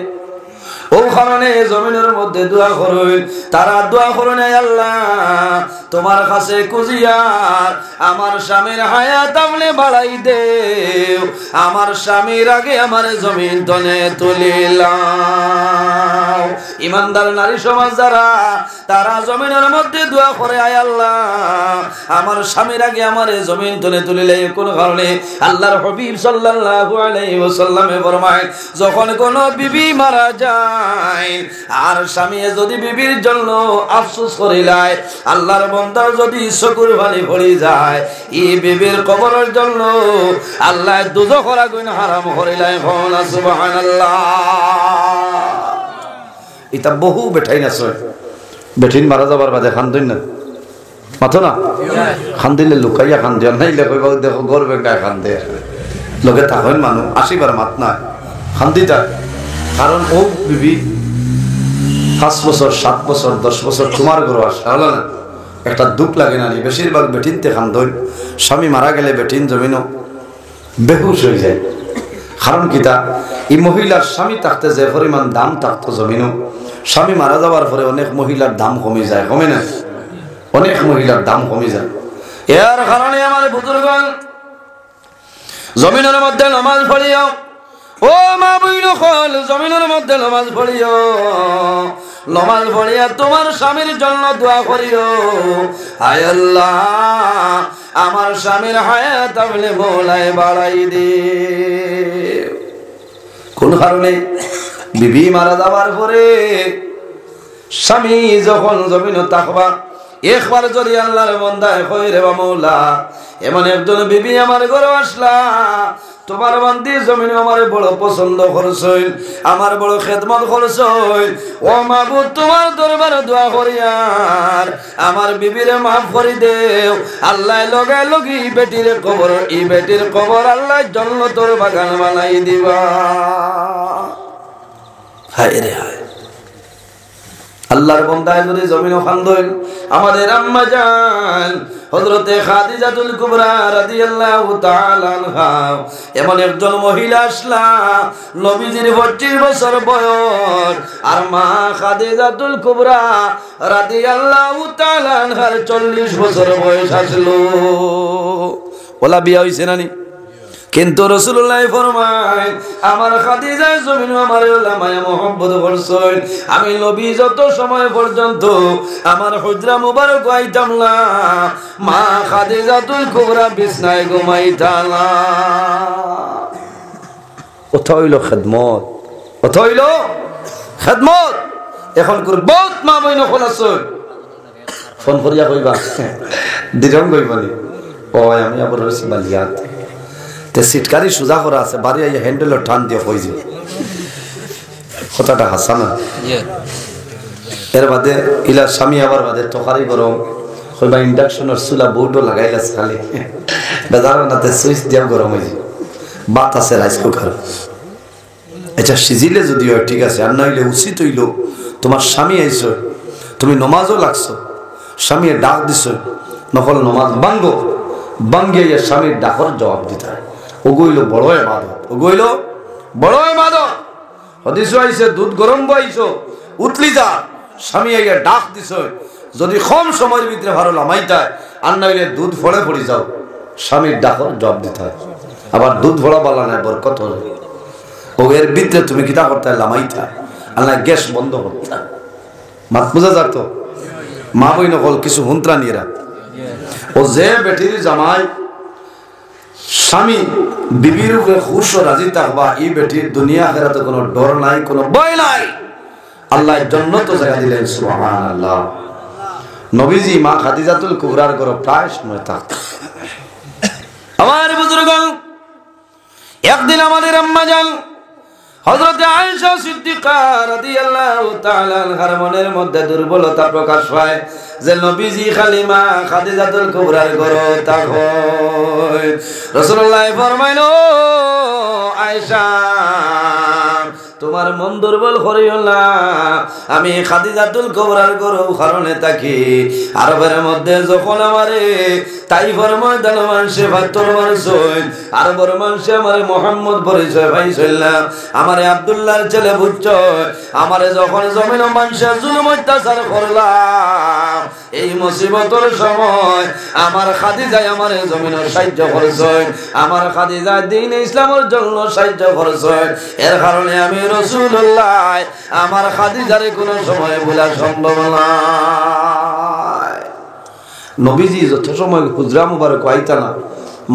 ও কারণে জমিনের মধ্যে দোয়া করুন। তারা দোয়া করুন আল্লাহ তোমার কাছে কুজিয়ার আমার স্বামীর হায়াত আপনি বাড়াই দেও, আমার স্বামীর আগে আমার জমিন তনে তুলিলাম। ইমানদার নারী সমাজ যারা তারা জমিনের মধ্যে দোয়া করে আয় আল্লাহ আমার স্বামীর আগে আমার জমিন তনে তুলিলে। কোন কারণে? আল্লাহর হাবিব সাল্লাল্লাহু আলাইহি ওয়াসাল্লামে ফরমায় যখন কোন বিবি মারা যায় আর স্বামী যদি বিবির জন্য আফসোস করিলায়, আল্লাহর বান্দার যদি চকুর পানি পড়ে যায়, এই বিবির কবরের জন্য আল্লাহ দুজখের আগুন হারাম করিলায়। সুবহানাল্লাহ। এটা বহু বেঠাইন আছে, বেঠিন মারা যাবার বাদে খান্দইন না মাথো না, খান্দিলে লুকাইয়া খান্দিয়া নাইলে কইবা দেখো গর্বে গায়ে খান্দে লোকে থাকেন মানুষ আসিবার মাত না খান্দিতা। কারণ ও বিবি 5 বছর 7 বছর 10 বছর তোমার ঘর আসা হলো না, একটা দুঃখ লাগে না? বেশিরভাগ বেটিনতে খান্দই। স্বামী মারা গেলে বেটিন জমিনও বেহুশ হয়ে যায়। কারণ কিতা? এই মহিলার স্বামী থাকতে যে পরিমাণ দাম থাকতো জমিনও, স্বামী মারা যাওয়ার পরে অনেক মহিলার দাম কমে যায়, কমে না? অনেক মহিলার দাম কমে যায়। এর কারণে আমার বুজুর্গণ জমিনের মধ্যে নামাজ পড়িও, ও মা বইন হল জমিনের মধ্যে নামাজ পড়িও, নামাজ পড়িয়া তোমার স্বামীর জন্য দোয়া করিও, হায় আল্লাহ আমার স্বামীর হায়াত আপনি মওলায় বাড়াই দে। কোন কারণে? বিবি মারা যাওয়ার পরে স্বামী যখন জমিনে থাকবা একবার যদি আল্লাহর বান্দায় কই রে মাওলা এমন একজন বিবি আমার ঘরে আসলা, তোমার বান্দি জমিনে আমার বড় পছন্দ করছই, আমার বড় খেদমত করছই, ও মাবুদ তোমার দরবারে দোয়া করিয়ার আমার বিবিরে মাফ করে দেও। আল্লাহ লগে লগি বেটির কবর, এই বেটির কবর আল্লাহ জান্নাতের বাগান বানাই দিবা। হায় রে হায়, আল্লাহর বান্দায় যদি জমিনে খান্দই। আমাদের আম্মা জান হযরতে খাদিজাতুল কুবরা রাদিয়াল্লাহু তাআলা আনহা এমন একজন মহিলা আসলা, নবীজির 25 বছর বয়স, আর মা খাদিজাতুল কুবরা রাদিয়াল্লাহু তাআলা আনহার 40 বছর বয়স আসলো। ওলা বিয়া হইছে নানি? কিন্তু রাসূলুল্লাহ ফরমায় আমার খাদিজা জমিন আমার মায়া মোহাম্মত করছেন, আমি নবী যত সময় পর্যন্ত আমার হুজরা মুবারক আইতাম না, মা খাদিজাতুল কুবরা বিছনায় ঘুমাইতাম না। ওটা হইল খেদমত, ওটা হইল খেদমত। এখন করে বহুত মা বইন ফোন আছে, ফোন করিয়া কইবা দিরম কইবানি ও আমি আবার রসি বালিয়াত তে সিটকারি সোজা করা আছে, বাড়ি আইয়া হ্যান্ডেলের টান দিয়ে হয়ে যাবে। কথাটা হাসানা। এর বাদে ইলা স্বামী আবার বাদে তরকারি গরম কইবা ইন্ডাকশনের চুলা বোর্ডও লাগাইলাস খালি বেজার নাতে সুইচ দিয়া গরম হয়ে যাবে। বাত আছে রাইস কুকার, আচ্ছা সিজিলে যদি হয় ঠিক আছে, আর না হইলে উচিত হইল তোমার স্বামী আইস, তুমি নমাজও লাগছো, স্বামীর ডাক দিছ, নকল নমাজ বাঙ্গো, বাঙ্গিয়া স্বামীর ডাকর জবাব দিতে হয়। ওগুইল বড় ইবাদত, ওগুইল বড় ইবাদত। হাদিস আইছে দুধ গরম বইছো উতলি যা, স্বামী আইয়া ডাক দিছ, যদি কম সময়ের ভিতরে ভালো লামাইতা আর না হইলে দুধ ফড়ে পড়ি যাও, স্বামীর ডাকর জবাব দিতে হয়। আবার দুধ ফড়া বলা নাই বরকত হবে, ও এর ভিতরে তুমি কিতা করতে লামাইতা, আল্লাহ গ্যাস বন্ধ করতে মাত বুঝা যাত। মা বই নকল কিছু হুন্ত্রা নিয়ে রাখ, ও যে বেটির জামাই স্বামী বিবির উপরে খুশ ও রাজি থাকবা, এই বেটির দুনিয়া আখিরাতে কোনো ডর নাই, কোনো ভয় নাই। আল্লাহ জান্নাত জায়গা দিলেন, সুবহানাল্লাহ। নবীজি মা খাদিজাতুল কুবরার ঘরে প্রায় সময় থাকতেন। আমার বুজুর্গ, একদিন আমাদের আম্মা জান হযরত আয়েশা সিদ্দিকা রাদিয়াল্লাহু তাআলা আনহার মনের মধ্যে দুর্বলতা প্রকাশ পায় যে নবীজি খালি মা খাদিজাতুল কুবরার ঘরে থাকেন। রাসূলুল্লাহ ফরমাইল, আয়েশা তোমার মন দুর্বল করিও না, আমি খাদিজাতুল কুবরার ঘরে কারণে থাকি। আরবের মধ্যে যখন আমারে তাইফের ময়দানে মানুষে পাথর মারছই, আরবের মানুষে আমারে মুহাম্মদ পরিচয় পাইছিলাম, আমারে আব্দুল্লাহর ছেলে বুঝছ, আমারে যখন জমিন মানুষের জুলুম অত্যাচার করলাম, এই মুসিবতের সময় আমার খাদিজা আমারে জমিনের সাহায্য করছেন, আমার খাদিজা দ্বীন ইসলামের জন্য সাহায্য করছেন। এর কারণে আমি রাসূলুল্লাহ আমার খাদিজারে কোনো সময় ভোলা সম্ভব নয়। নবীজি যত সময় হুজরা মুবারক আইতা না,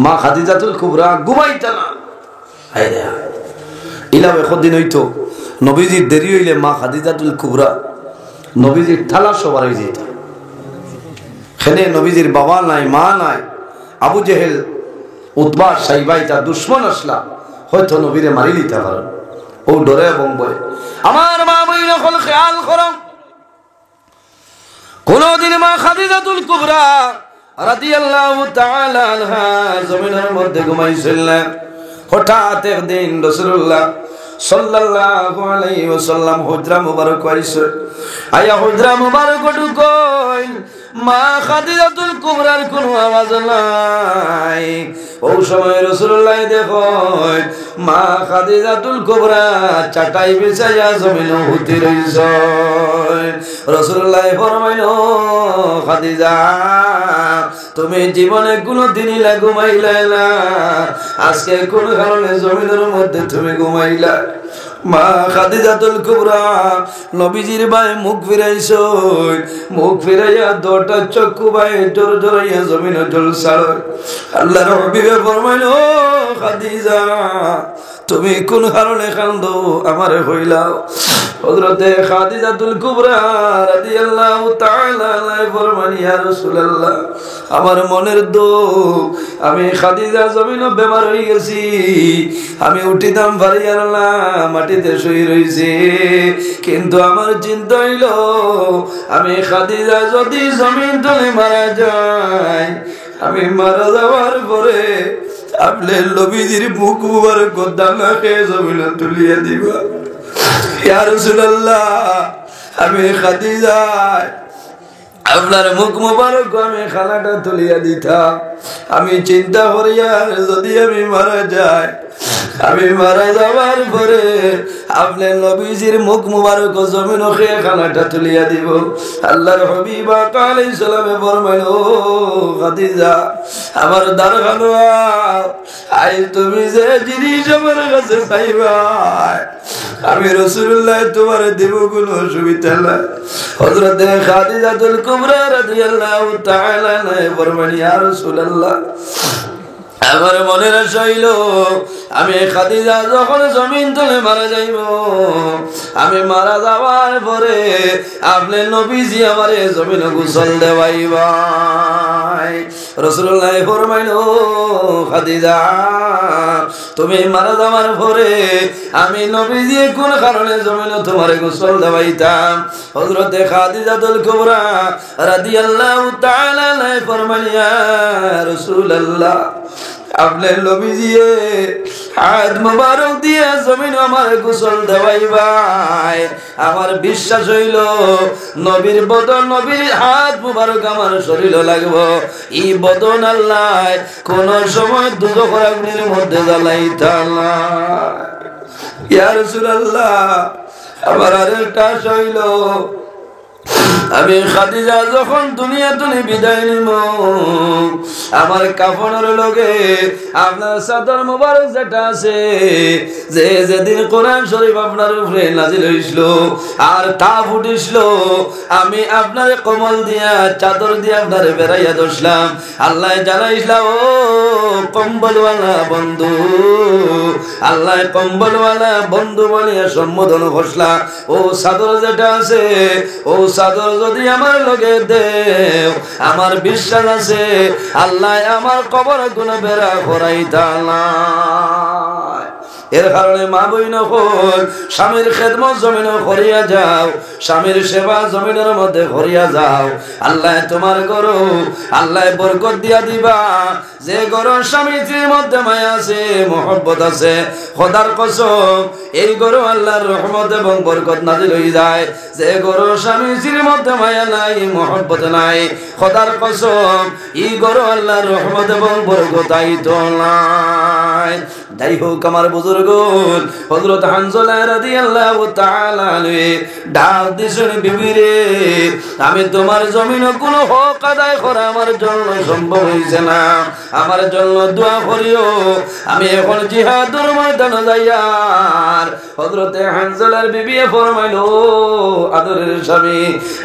মা খাদিজাতুল কুবরা ঘুমাইতা না। ইলাম একদিন হইতো নবীজির দেরি হইলে মা খাদিজাতুল কুবরা নবীজির থালা সবার হয়ে যেত। সেনে নবীজির বাবা নাই, মা নাই, আবু জেহেল উতবা সাইবাই তার দুশ্মন আসলা হয়তো নবীরে মারি দিতে পারেন, ও ডরে এবং বলে। আমার মা বইন হল খেয়াল করো, কোনদিন মা খাদিজাতুল কুবরা রাদিয়াল্লাহু তাআলা আনহা জমিনের মধ্যে ঘুমাইছিলেন। হঠাৎ একদিন রাসূলুল্লাহ সাল্লাল্লাহু আলাইহি ওয়াসাল্লাম হুজরা মুবারক আইছে, আয়া হুজরা মুবারক ঢুকইন, মা খাদিজাতুল কুবরার কোনো আওয়াজ নাই। ওই সময় রাসূলুল্লাহ দেখেন মা খাদিজাতুল কুবরা চাটাই বিছাইয়া জমিনে হুতি রইছে। রাসূলুল্লাহ ফরমাইল, খাদিজা তুমি জীবনে কোনদিনই ঘুমাইলা না, আজকে কোন কারণে জমিনের মধ্যে তুমি ঘুমাইলা? মা খাদিজাতুল কুবরা নবীজির ভাই মুখ ফিরাইছো, মুখ ফিরাইয়া দুটা চক্ষু ভাই জোর জোরাইয়া জমিনে জল ছাড়ো। আল্লাহর হাবিবে ফরমাইল, খাদিজা তুমি কোন কারণে কান্দো আমারে হইলাও? হযরতে খাদিজাতুল কুবরা রাদিয়াল্লাহু তাআলা আনহা ফরমান, ইয়া রাসূলুল্লাহ আমার মনের দুঃখ, আমি খাদিজা জমিনে বেমার হয়ে গেছি, আমি উঠিতাম পারিয়ার না, মাটিতে শুয়ে রইছি, কিন্তু আমার চিন্তা হইল আমি খাদিজা যদি জমিন তলে মারা যায়, আমি মারা যাওয়ার পরে আপনার নবীজির মুখ মুবারক দানা খেয়ে জমিনে তুলিয়ে দিবা। ইয়া রাসূলুল্লাহ আমি খাদিজা আপনার মুখ মুবারক আমি খানাটা তুলিয়া দিতাম, আমি চিন্তা করিয়া যদি আমি মারা যাই, আমি মারা যাওয়ার পরে আপনার নবীজির মুখ মুবারক জমিন খেয়ে খানাটা তুলিয়া দিব। আল্লাহর হাবিব আলাইহিস সালামে ফরমাইল, ও খাদিজা আমার দরখানো আই তুমি যে জিনিস আমার কাছে চাইবা আমি রাসূলুল্লাহ তোমার দেব, কোনো অসুবিধা নাই। হযরত খাদিজাতুল কুবরা রাদিয়াল্লাহু তাআলা আনহা ফরমান, ইয়া রাসূলুল্লাহ আমার মনের আশা হইল আমি খাদিজা যখন জমিন তলে মারা যাইব, আমি মারা যাওয়ার পরে আপনি নবীজি আমারে জমিনে গোসল দেওয়াইবা। রাসূলুল্লাহ ফরমাইল, খাদিজা তুমি মারা যাওয়ার পরে আমি নবীজি কোন কারণে জমিনে তোমারে গোসল দেওয়াইতাম? হযরতে খাদিজাতুল কুবরা রাদিয়াল্লাহু তাআলা আনহা ফরমাইল, ইয়া রাসূলুল্লাহ আপনি নবীজি হাত মুবারক দিয়ে জমিন আমার গোসল দেওয়াইবাই, আমার বিশ্বাস হইল নবীর বদন, নবীর হাত মুবারক আমার শরীরে লাগবো, এই বদন আল্লাহ কোন সময় দুজখের আগুনের মধ্যে জ্বালাইতাম না। ইয়া রাসূলুল্লাহ আমার আরেকটা আশা হইল আমি খাদিজা যখন দুনিয়া তুলি বিদায় নিব আমার কাফনের লগে আপনার চাদর মোবারক যেটা আছে যে যেদিন কোরআন শরীফ আপনার উপরে নাজিল হইছিল আর তা ফুটিছিল আমি আপনার কমল দিয়া চাদর দিয়ে আপনার বেড়াইয়া দোষলাম আল্লাহ জানাইছিলাম ও কম্বলওয়ালা বন্ধু আল্লাহ কম্বলওয়ালা বন্ধু বলিয়া সম্বোধন করছিলা ও চাদর যেটা আছে ও চাদর যদি আমার লগে দেও আমার বিশ্বাস আছে আল্লাহ আমার কবর গুলো বেড়া করাইতা না এর কারণে মা বইন হল স্বামীর খেদমত জমিন করিয়া যাও স্বামীর সেবা জমিনের মধ্যে করিয়া যাও আল্লাহ তোমার করো আল্লাহ বরকত দিয়া দিবা যে গরুর স্বামীর মধ্যে মায়া আছে মহব্বত আছে খোদার কসম এই গরু আল্লাহর রহমত এবং বরকত নাজিল হয়ে যায় যে গরুর স্বামীর মধ্যে মায়া নাই মহব্বত নাই খোদার কসম এই গরু আল্লাহর রহমত এবং বরকত আইতো নাই যাই হোক আমার বুজুর্গ হযরত হানজালা রাদিয়াল্লাহু তাআলা ডাক দিছেন বিবি রে আমি তোমার জমিনে কোনো হক আদায় করা আমার জন্য সম্ভব হইছে না আমার জন্য দোয়া করিও আমি এখন জিহাদের ময়দানে যাইয়ার হযরত হানজালার বিবি ফরমাইলো আদরের স্বামী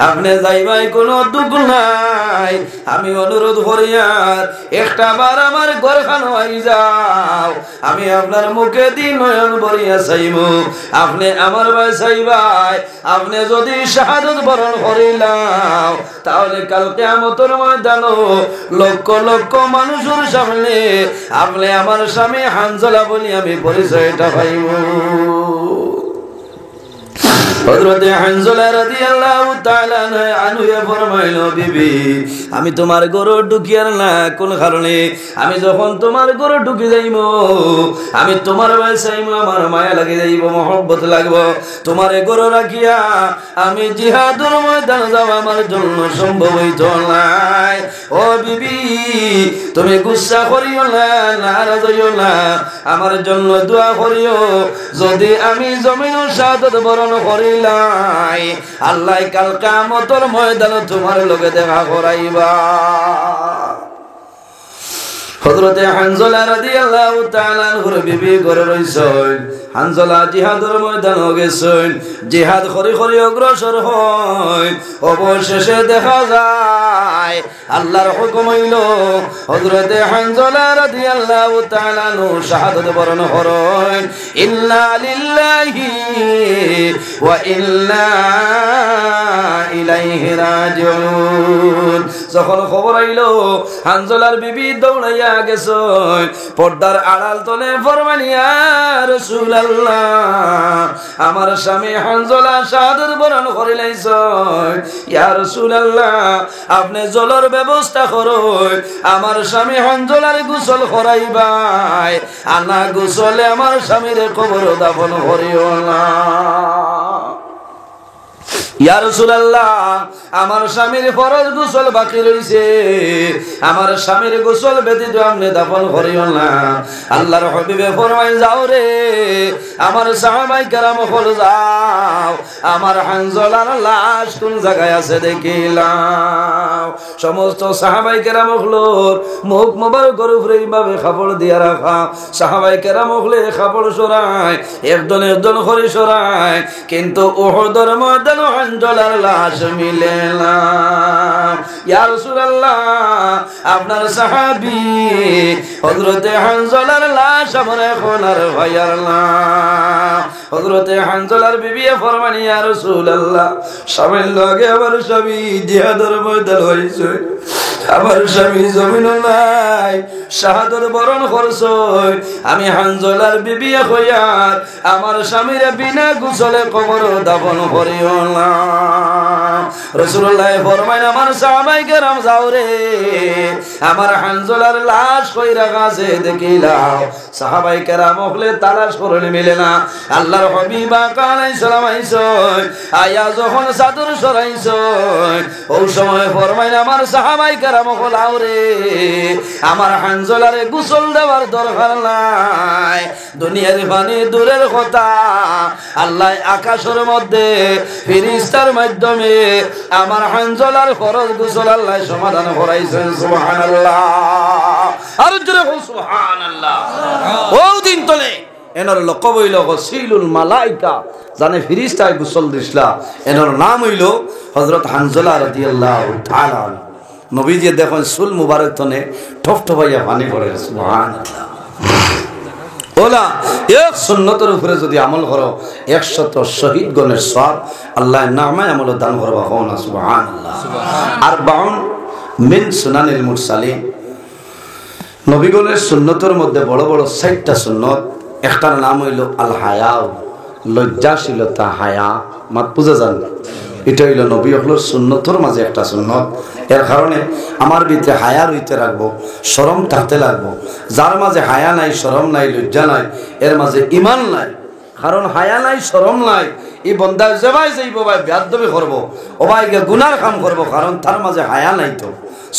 আপনি যাইবাই কোনো দুঃখ নাই আমি অনুরোধ করিয়ার একটা বার আমার ঘরখানে আই যাও আমি আপনার মুখে দিন নয়ন ভরিয়া চাইব আপনি আমার ভাই চাইবাই আপনি যদি শাহাদত বরণ করিলাম তাহলে কাল কিয়ামতের ময়দানে লক্ষ লক্ষ মানুষের সামনে আপনি আমার স্বামী হানজালা বলি আমি পরিচয়টা পাইব হযরত হানজালা রাদিয়াল্লাহু তাআলা আনহু ফরমাইলো বিবি আমি তোমার গরু ঢুকিয়ার না কোন কারণে আমি যখন তোমার গরু ঢুকি যাইব আমি তোমার ভাই চাইব আমার মায়া লাগি যাইব মহব্বত লাগব তোমার গরু রাখিয়া আমি জিহাদের ময়দানে যাব আমার জন্য সম্ভব হইতো নাই ও বিবি তুমি গুসা করিও না নারাজ হইও না আমার জন্য দোয়া করিও যদি আমি জমিনের শাহাদাত বরণ করি আল্লাহ কাল কিয়ামতের ময়দানে তোমার লগে দেখা করাইবা হযরত হানজালা রাদিয়াল্লাহু তাআলা আনহুর বিবি ঘরে রইছেন হানজালা জিহাদের ময়দানে গেছেন জিহাদ করে করে অগ্রসর হয় অবশেষে দেখা যায় আল্লাহর হুকুম হইল হযরত হানজালা রাদিয়াল্লাহু তাআলা আনহু শাহাদাত বরণ করেন ইন্না লিল্লাহি ওয়া ইন্না ইলাইহি রাজিউন যখন খবর আইলো হানজালার বিবি দৌড়াইয়া গেছেন পর্দার আড়াল তলে ফরমান ইয়া রাসূলুল্লাহ আমার স্বামী হানজালা শাহাদাত বরণ করে লাইছেন ইয়া রাসূলুল্লাহ আপনি জলের ব্যবস্থা করুন আমার স্বামী হানজালার গোসল করাইবাই আনা গোসলে আমার স্বামীর কবর দাফন করিও না ইয়া রাসূলুল্লাহ আমার স্বামীর ফরজ গোসল বাকি রইছে আমার স্বামীর গোসল ব্যতীত আপনি দাফন করিও না আল্লাহর হাবিবে ফরমায় যাও রে আমার সাহাবায়ে কেরাম হল যাও আমার হানজালার লাশ কোন জায়গায় আছে দেখিলাম সমস্ত সাহাবায়ে কেরাম হলোর মুখ মোবারকের উপরে এইভাবে কাপড় দিয়া রাখা সাহাবায়ে কেরাম হলে কাপড় সরায় একজন একজন করে সরায় কিন্তু উহুদের ময়দানে হানজালার লাশ মিলে না ইয়া রাসূলুল্লাহ আপনার সাহাবী হযরত হানজালার লাশ আমার এখন আর ভাইয়ার না হযরত হানজালার বিবি ফরমান ইয়া রাসূলুল্লাহ স্বামীর লগে আমার স্বামী জিহাদের ময়দানে হইছে আমার স্বামী জমিন নাই শাহাদাত বরণ করছই আমি হানজালার বিবি হইয়ার আমার স্বামীর বিনা গোসলে কবর দাফন করিও না রাসূলুল্লাহ ফরমায় আমার সাহাবায়ে কেরাম যাও রে আমার হানজালার লাশ কই রাখা আছে দেখিলাও সাহাবায়ে কেরাম হলে তালাশ করলে মিলে না আল্লাহর হাবিব আলাইহিস সালাম আইছেন আয়া যখন চাদর সরাইছেন ওই সময় ফরমায় আমার সাহাবায়ে কেরাম মহলাও রে আমার হানজলারে গোসল দেওয়ার দরকার নাই দুনিয়ার পানি দূরের কথা আল্লাহ আকাশের মধ্যে ফেরেশতার মাধ্যমে আমার হানজলার খরচ গোসল আল্লাহ সমাধান করাইছেন সুবহানাল্লাহ আর জোরে বল সুবহানাল্লাহ ও দিন তলে এনার লকব হইল গসিলুল মালাইকা জানে ফেরেশতায় গোসল দিছলা এনার নাম হইল হযরত হানজলা রাদিয়াল্লাহু তাআলা নবীজি দেখেন সুল মুবারক তনে ঠপঠপাইয়া পানি পড়ে সুবহানাল্লাহ ওলা এক সুন্নতের উপরে যদি আমল করো 100 শহীদ গণের সওয়াব আল্লাহ নামায় আমল দান করবা কোন সুবহানাল্লাহ আর 52 মিন সুনানিল মুরসালিন নবীগণের সুন্নতের মধ্যে বড় বড় 60টা সুন্নত একটার নাম হইল আল হায়া লজ্জাশীলতা হায়া মাত বুঝা যান এটা হইল নবী হলোর সুন্নতর মাঝে একটা সুন্নত এর কারণে আমার ভিতরে হায়া রইতে রাখবো শরম থাকতে লাগবো যার মাঝে হায়া নাই শরম নাই লজ্জা নাই এর মাঝে ঈমান নাই কারণ হায়া নাই শরম নাই এই বন্দা যেভাই যাইব ভাই বেয়াদবি করবো ও ভাই গুনার কাম করবো কারণ তার মাঝে হায়া নাই তো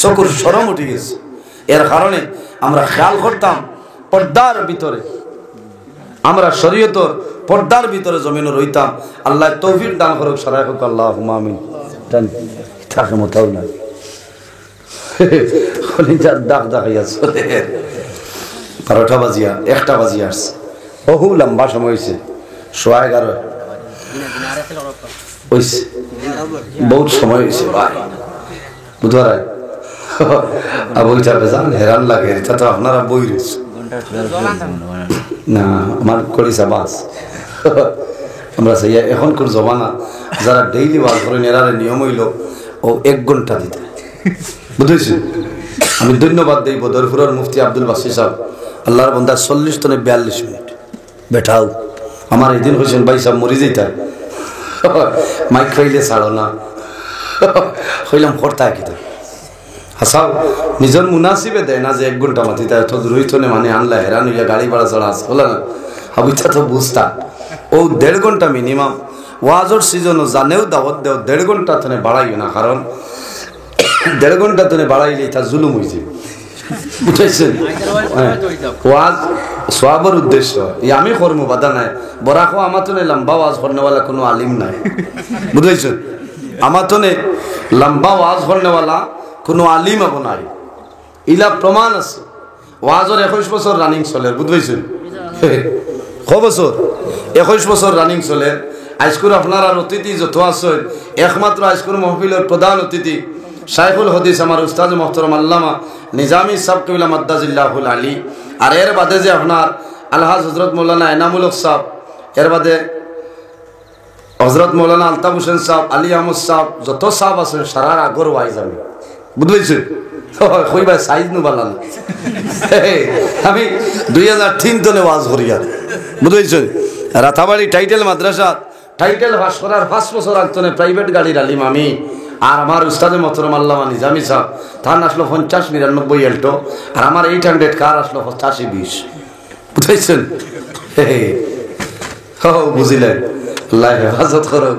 চকুর শরম উঠে গেছে এর কারণে আমরা খেয়াল করতাম পর্দার ভিতরে আমরা শরীয়তর পর্দার ভিতরে জমিনে রইতাম আল্লাহ তৌফিক দান করুক সরাই হোক আল্লাহুম্মা আমিন থাকে মোটাও না খলিজার দাগ দেখাইয়া চলে 12টা বাজিয়া 1টা বাজিয়া আসছে বহু লম্বা সময় হয়েছে 11:30 হয়েছে বহুত সময় হয়েছে ভাই বুধবার বইটা বেজান হেরান লাগে এটা তো আপনারা বই রয়েছে না আমার করিসা বাস আমরা সেই এখনকার জমানা যারা ডেইলি ওয়াজ করেন এরারে নিয়ম হইল ও 1 ঘন্টা দিতে বুঝেছি আমি ধন্যবাদ দেই বদরপুরের মুফতি আব্দুল বাসির সাহেব আল্লাহর বান্দা 40 থেকে 42 মিনিট বেঠাও আমার এদিন হয়েছেন ভাই সাহেব মরি যেতে মাইক খাইলে ছাড়ো না হইলাম করতা কিতা হাসাও নিজের মুনাসিবে দেয় না যে 1 ঘন্টা মাতি তাই তো রইতনে মানে আনলা হেরান হইয়া গাড়ি ভাড়া চড়া হলো না হাবিটা তো বুঝতা ও 1.5 ঘন্টা মিনিমাম ওয়াজর সিজনও জানেও দাওয়াত দেও 1.5 ঘন্টা তনে বাড়াইও না কারণ 1.5 ঘন্টা তনে বাড়াইলে তা জুলুম হইছে বুঝাইছেন ওয়াজ সওয়াবের উদ্দেশ্য আমি করবো বাধা নাই বরাকো আমার তো লম্বা ওয়াজ করনেওয়ালা কোনো আলিম নাই বুঝাইছেন আমার তো লম্বা ওয়াজ করনেওয়ালা কোনো আলিম আবো নাই ইলা প্রমাণ আছে ওয়াজর 21 বছর রানিং চলে বুঝাইছেন ক বছর 21 বছর রানিং চলে আজকুর আপনার আর অতিথি যত আছে একমাত্র আজকুর মাহফিলের প্রধান অতিথি শাইখুল হাদিস আমার উস্তাদ মুহতারাম আল্লামা নিজামী সাহেব কিবলা মাদ্দাজিল্লাহুল আলী আর এর বাদে যে আপনার আলহাজ হযরত মাওলানা এনামুল হক সাহেব এর বাদে হযরত মাওলানা আলতাফ হোসেন সাহেব আলী আহমদ সাহেব যত সাহেব আছে সারার আগর ওয়াইজ আমি বুঝলেছি কই ভাই সাইজ নু বালা না আমি 2003 তলে ওয়াজ করি আর বুঝলেছেন রাতাবাড়ি টাইটেল মাদ্রাসা টাইটেল পাস করার 5 বছর আগতনে প্রাইভেট গাড়ির আলিম আমি আর আমার উস্তাদে মোহতারাম আল্লামা নিজামী সাহেব তার আসলো 50-99 এল্টো আর আমার 800 কার আসলো 85-20 বুঝাইছেন বুঝিলেন আল্লাহ হেফাজত করো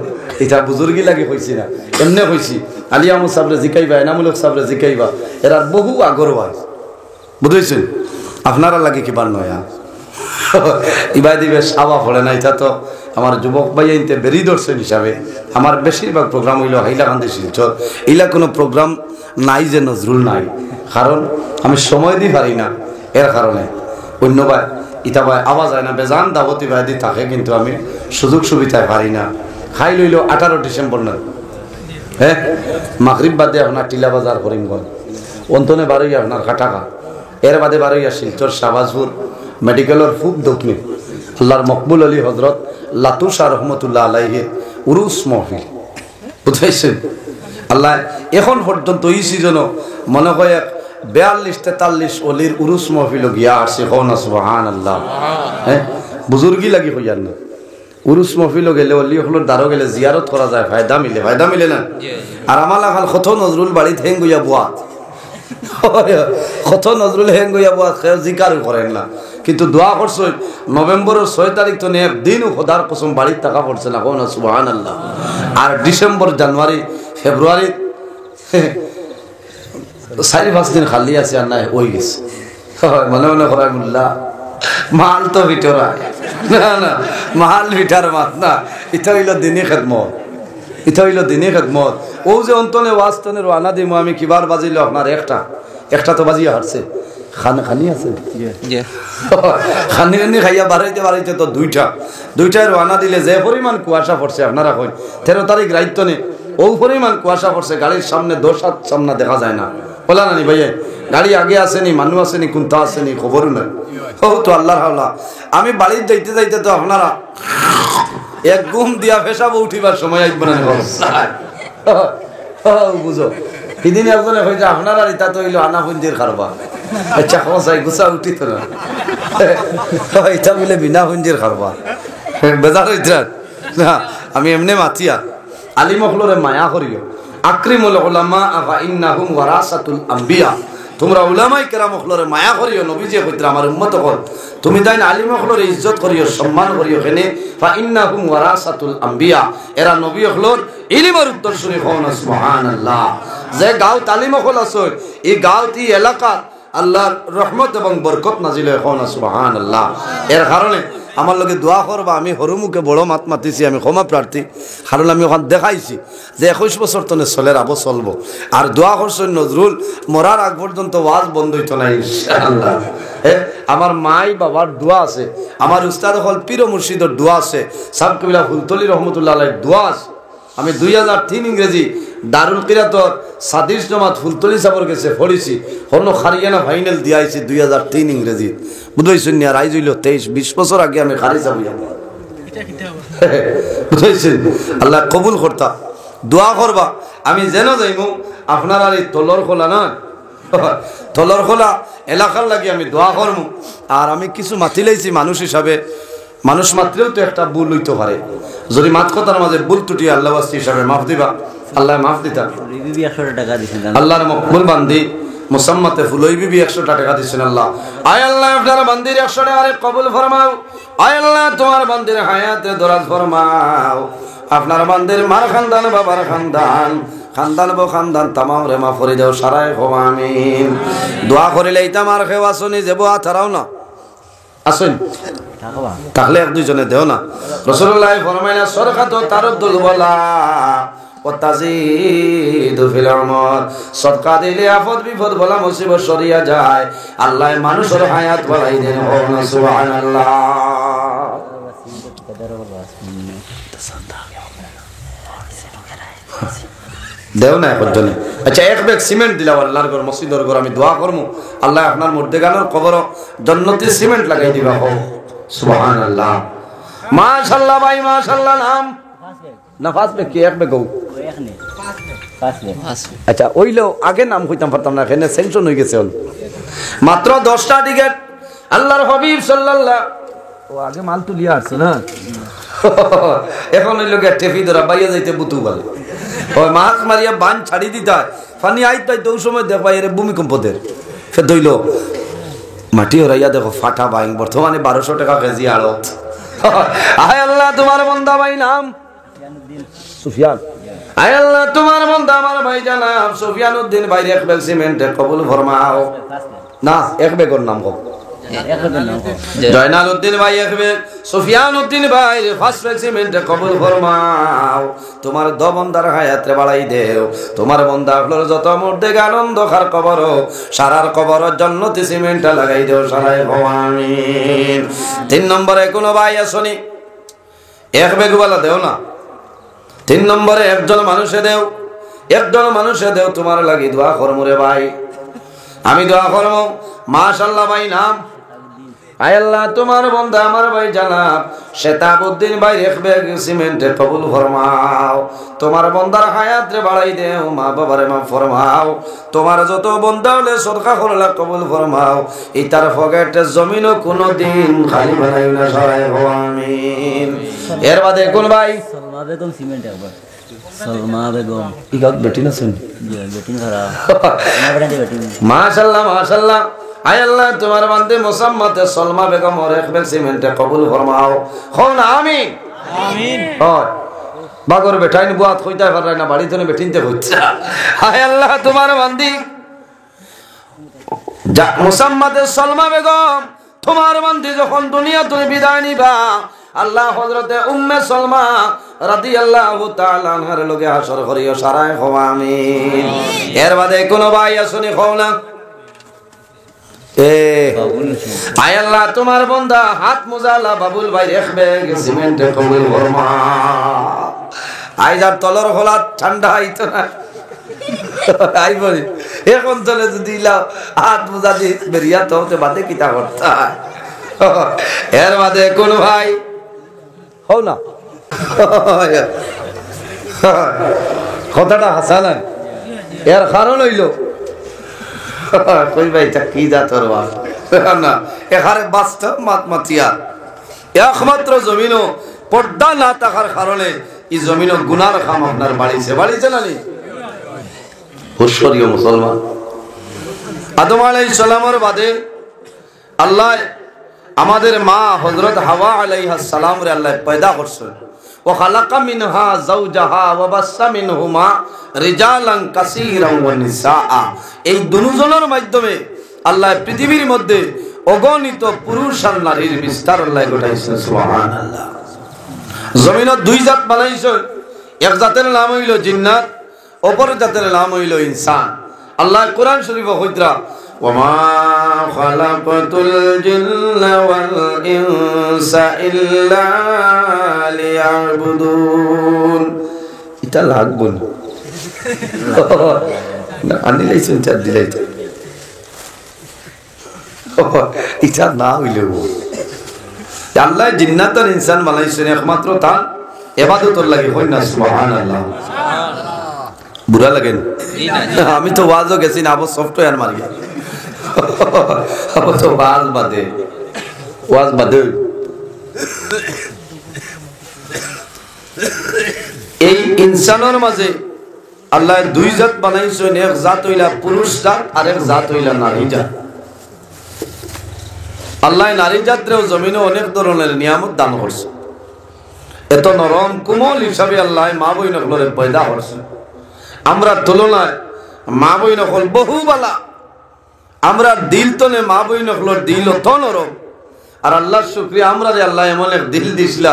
এটা বুজুর্গি লাগে হয়েছি না এমনি হয়েছি আলী আহমদ সাহেবরে জিকাইবা এনামুলক সাহেবরে জিকাইবা এরা বহু আগর ওয়াজ বুঝেছেন আপনারা লাগে কি বার নয় ইবাই দিবে সাবা পড়ে না এটা তো আমার যুবক ভাই আইনতে বেরি দর্শন হিসাবে আমার বেশিরভাগ প্রোগ্রাম হইল হাইলাকান্দি শিলচর এইলা কোনো প্রোগ্রাম নাই যে নজরুল নাই কারণ আমি সময় দিই পারি না এর কারণে অন্যবার ইটা ভাই আওয়াজ হয় না বেজান দাবতি ভাইদি থাকে কিন্তু আমি সুযোগ সুবিধায় পারি না খাই লইল 18 ডিসেম্বর না হ্যাঁ মাগরিব বাদে আপনার টিলা বাজার করিমগঞ্জ অন্তনে বারোই আপনার কাটাকা এর বাদে বারোই শিলচর শাহবাজপুর মেডিকেলের খুব দক্ষিণ আল্লাহর মকবুল আলী হজরত লাতুশা রহমতুল্লাহ আলাইহের উরুস মহফিল বুঝাইছেন আল্লাহ এখন পর্যন্ত এই সিজনও মনে হয় 42-43 অলির উরুস মহফিল গিয়া আসছে কওনা সুবহানাল্লাহ হ্যাঁ বুজুর্গি লাগি হইয়ার না উরুস মহফিল গেলে অলি হলোর দ্বারও গেলে জিয়ারত করা যায় ফায়দা মিলে না আর আমালা খাল কত নজরুল বাড়িতে হেং গইয়া বুয়া কত নজরুল হেং গইয়া বুয়া জিকারও করেন না কিন্তু দোয়া করছে নভেম্বরের 6 তারিখ তো একদিনও খোদার কসম বাড়ির টাকা পড়ছে না কওনা সুবহানাল্লাহ আর ডিসেম্বর জানুয়ারি ফেব্রুয়ারি 4-5 দিন খালি আছে আর নাই ওই গেছে মনে মনে করাই মোল্লা মাল তো ভিতরা না মাল ভিটার মাত না এটা হইল দিনী খেদমত ও যে অন্তনে ওয়াস্তনে রানা দিম আমি কিবার বাজিল আপনার একটা তো বাজিয়ে হারছে খানি আছে খানি খাইয়া বাড়াইতে তো দুইটায় রানা দিলে যে পরিমাণ কুয়াশা পড়ছে আপনারা কই 13 তারিখ রাইত নে ও পরিমাণ কুয়াশা পড়ছে গাড়ির সামনে দোসাত সামনে দেখা যায় না বলা নানি ভাইয়া গাড়ি আগে আসেনি মানুষ আসেনি কোনটা আসেনি খবরও নাই ও তো আল্লাহর হাওলা আমি বাড়ির যাইতে তো আপনারা এক ঘুম দিয়া পেশাব উঠিবার সময় আসবে না বুঝো সেদিন একজনে হয়েছে আপনারা ইতা তো হইল আনাপুঞ্জির খারবা আচ্ছা খসাই গুছা উঠিত না ইটা বলে বিনা পুঞ্জির খারবা বেজার হইতে না আমি এমনি মাতিয়া আলী মখলরে মায়া করিও আকরিমুল উলামা আফা ইন্নাহুম ওয়ারাসাতুল আম্বিয়া তোমরা উলামায়ে কেরাম মখলরে মায়া করিও নবীজি কইতরা আমার উম্মত হল তুমি তাই আলী মখলরে ইজ্জত করিও সম্মান করিও কেনে ফা ইন্নাহুম ওয়ারাসাতুল আম্বিয়া এরা নবী হলর ইলমের উত্তরসূরি হন সুবহানাল্লাহ যে গাঁও আলী মখল আছে এই গাঁওটি এলাকা আল্লাহর রহমত এবং বরকত নাজিল হন সুবহানাল্লাহ এর কারণে আমার লগে দোয়া করবা আমি হরুমুখে বড় মাত মাতিছি আমি ক্ষমা প্রার্থী কারণ আমি ওখান দেখাইছি যে 21 বছর তনে চলের আবো চলবো আর দোয়া করছেন নজরুল মরার আগ পর্যন্ত ওয়াজ বন্ধ হইতো না ইনশাআল্লাহ আমার মাই বাবার দোয়া আছে আমার উস্তাদ হল পীর মুর্শিদের দোয়া আছে সাহেব কবিলা ফুলতলি রহমতুল্লাহ আলাইহির দোয়া আছে আমি 2003 ইংরেজি দারুল কিরাতর সাদিস জমাত ফুলতলি সাবর গেছে পড়িছি হন খারিয়ানা ফাইনাল দিয়াইছি 2003 ইংরেজি বুঝাইছেন না রাইজ হইল 23-20 বছর আগে আমি খারি যাবই বুঝাইছেন আল্লাহ কবুল করতা দোয়া করবা আমি যেন যাইমু আপনার আর এই তলর খোলা না তলর খোলা এলাকার লাগি আমি দোয়া করমু আর আমি কিছু মাতি লাইছি মানুষ হিসাবে মানুষ মাত্রেও তো একটা ভুল হইতে পারে যদি মাত কথার মাঝে ভুল ত্রুটি আল্লাহ ওয়াস্তি হিসাবে মাফ দিবা আল্লাহ মাফ দিতা আল্লাহর মকবুল বান্দি মুসাম্মাতে ফুলই বিবি 100 টাকা দিছেন আল্লাহ আয় আল্লাহ আপনার বান্দির 100 টাকা কবুল ফরমাও আয় আল্লাহ তোমার বান্দির হায়াতে দরাজ ফরমাও আপনার বান্দির মার খানদান বাবার খানদান বো খানদান তামাম রে মাফ করে দাও সারাই হো আমিন দোয়া করিলে ইতা মার খেও আসনি যাবো আথারাও না আসেন তাহলে এক দুইজনে দেও না রাসূলুল্লাহ ফরমাইনা সরকাত তারুদ্দুল ওয়ালা ওয়া তাজিদু ফিল উমর সদকা দিলে আফত বিপদ বলা মুসিবত সরিয়া যায় আল্লাহ মানুষের হায়াত বাড়াই দেন সুবহানাল্লাহ দেও না একজন আচ্ছা এক ব্যাগ সিমেন্ট দিলাও আল্লাহর ঘর মসজিদের ঘর আমি দোয়া করমু আল্লাহ আপনার মুর্দেগানোর কবর জান্নাতি সিমেন্ট লাগাই দিবা হো সুবহানাল্লাহ মাশাআল্লাহ ভাই মাশাআল্লাহ নাম নাফাস বে কি এক বে গো আচ্ছা ওইলো আগে নাম কইতাম পারতাম না এখানে সেনশন হয়ে গেছে মাত্র 10টা টিকেট আল্লাহর হাবিব সাল্লাল্লাহু ও আগে মাল তুলিয়া আসছে না এখন ওই লোকে টেফি ধরা বাইয়া যাইতে বুতু বলে ওই মাছ মারিয়া বান ছাড়ি দিতা পানি আইতাই তো ওই সময় দেখবা এর ভূমিকম্পদের ফের দইল মাটি হরাইয়া দেখো ফাটা বাইং বর্তমানে 1200 টাকা কেজি আড়ত আয় আল্লাহ তোমার বান্দা ভাই নাম সুফিয়ান আয় আল্লাহ তোমার বান্দা আমার ভাই জানাব সুফিয়ান উদ্দিন ভাই এক বেগ সিমেন্টে কবুল ফরমাও না এক বেগর নাম হোক জয়নাল উদ্দিন ভাই এক বেগ সুফিয়ান উদ্দিন ভাই ফার্স্ট বেগ সিমেন্টে কবুল ফরমাও তোমার দ বন্দার হায়াতে বাড়াই দেও তোমার বন্দা হলোর যত মুর্দে আনন্দ খার কবর সারার কবর জান্নাতি সিমেন্টটা লাগাই দেও সারাই আমিন 3 নম্বরে কোন ভাই আসনি এক বেগ वाला দেও না 3 নম্বরে একজন মানুষে দেও তোমার লাগি দোয়া করমু রে ভাই আমি দোয়া করমু মাশাআল্লাহ ভাই নাম আয় আল্লাহ তোমার বান্দা আমার ভাই জানাব শেতাবউদ্দিন ভাই এক ব্যাগ সিমেন্টে কবুল ফরমাও তোমার বান্দার হায়াত রে বাড়াই দেও মা বাবারে মাফ ফরমাও তোমার যত বান্দা হলে সদকা করলা কবুল ফরমাও ইতার পকেটে জমিনও কোনদিন খালি বানাইও না সবাই আমিন এর বাদে কোন ভাই সালমা বেগম সিমেন্ট একবার সালমা বেগম ইগাত বেটি না শুন বেটি ধরা না বেটি মাশাআল্লাহ মাশাআল্লাহ আয় আল্লাহ তোমার বান্দে মুসাম্মাতে সালমা বেগম আর এক বেগ সিমেন্টে কবুল ফরমাও হন আমিন আমিন হয় বাগর বেটাইন বুয়াত কইতা পারে না বাড়ি তনে বেটিনতে হচ্ছে আয় আল্লাহ তোমার বান্দি যা মুসাম্মাদে সালমা বেগম তোমার বন্ধু যখন দুনিয়া তুমি বিদায় নিবা আল্লাহ হযরতে উম্মে সালমা রাদিয়াল্লাহু তাআলা আনহার লগে হাসর করিও সারায় হও আমিন। এর বাদে কোন ভাই আসুনি খাও না আয় আল্লাহ তোমার বান্দা হাত মুজালা বাবুল ভাই রাখবে সিমেন্টে কবুল ফরমা। আই যার তলর হলাত ঠান্ডা আইতো না আই বলি এখন চলে যদি হাত মুজা দি বেরিয়া তো হতে বাদে কিতা করতা। এর বাদে কোন ভাই হও না কথাটা হাসালেন এর কারণ হইল কই ভাই তা কি জাতর না এখানে বাস্তব মাতমাতিয়া একমাত্র জমিনও পর্দা না থাকার কারণে এই জমিনও গুনার খাম আপনার বাড়িছে না নি হুশরিয় মুসলমান। আদম আলাইহিস সালামের বাদে আল্লাহ আমাদের মা হযরত হাওয়া আলাইহিস সালাম রে আল্লাহ পয়দা করছেন। ওয়া খালাকা মিনহা যাওজাহা ওয়া বাসসা মিনহুমা রিজালান কাসীরান ওয়া নিসা। এই দুজনের মাধ্যমে আল্লাহ পৃথিবীর মধ্যে অগণিত পুরুষ আর নারীর বিস্তার আল্লাহ ঘটাইছেন সুবহানাল্লাহ। জমিনত দুই জাত বানাইছেন, এক জাতের নাম হইল জিন্নাত, অপর জাতের নাম হইল ইনসান। আল্লাহ কোরআন শরীফে কইতরা ওয়ামা খালাকাতুল জিন্না ওয়াল ইনসা ইল্লা লিয়াবুদুন। এটা লাগবে না আনিলাইছেন চার দিলাইছে এটা না হইলেও আল্লাহ জিন্নাত আর ইনসান বানাইছেন একমাত্র তার ইবাদতের লাগি। কই না সুবহানাল্লাহ। বুড়া লাগেন আমি তো ওয়াজও গেছি না আবার সফটওয়্যার মারি আবার তো ওয়াজ বাদে এই ইনসানের মাঝে আল্লাহ দুই জাত বানাইছেন, এক জাত হইলা পুরুষ জাত আর এক জাত হইলা নারী জাত। আল্লাহ নারী জাতরেও জমিনে অনেক ধরনের নিয়ামত দান করছে। এত নরম কোমল হিসাবে আল্লাহ মা বই নকলের পয়দা করছে। আমরা তুলনায় মা বই নকল বহু বালা, আমরা দিল তনে মা বই নকলের দিল অত নরম। আর আল্লাহর শুকরিয়া আমরা যে আল্লাহ এমন এক দিল দিছিলা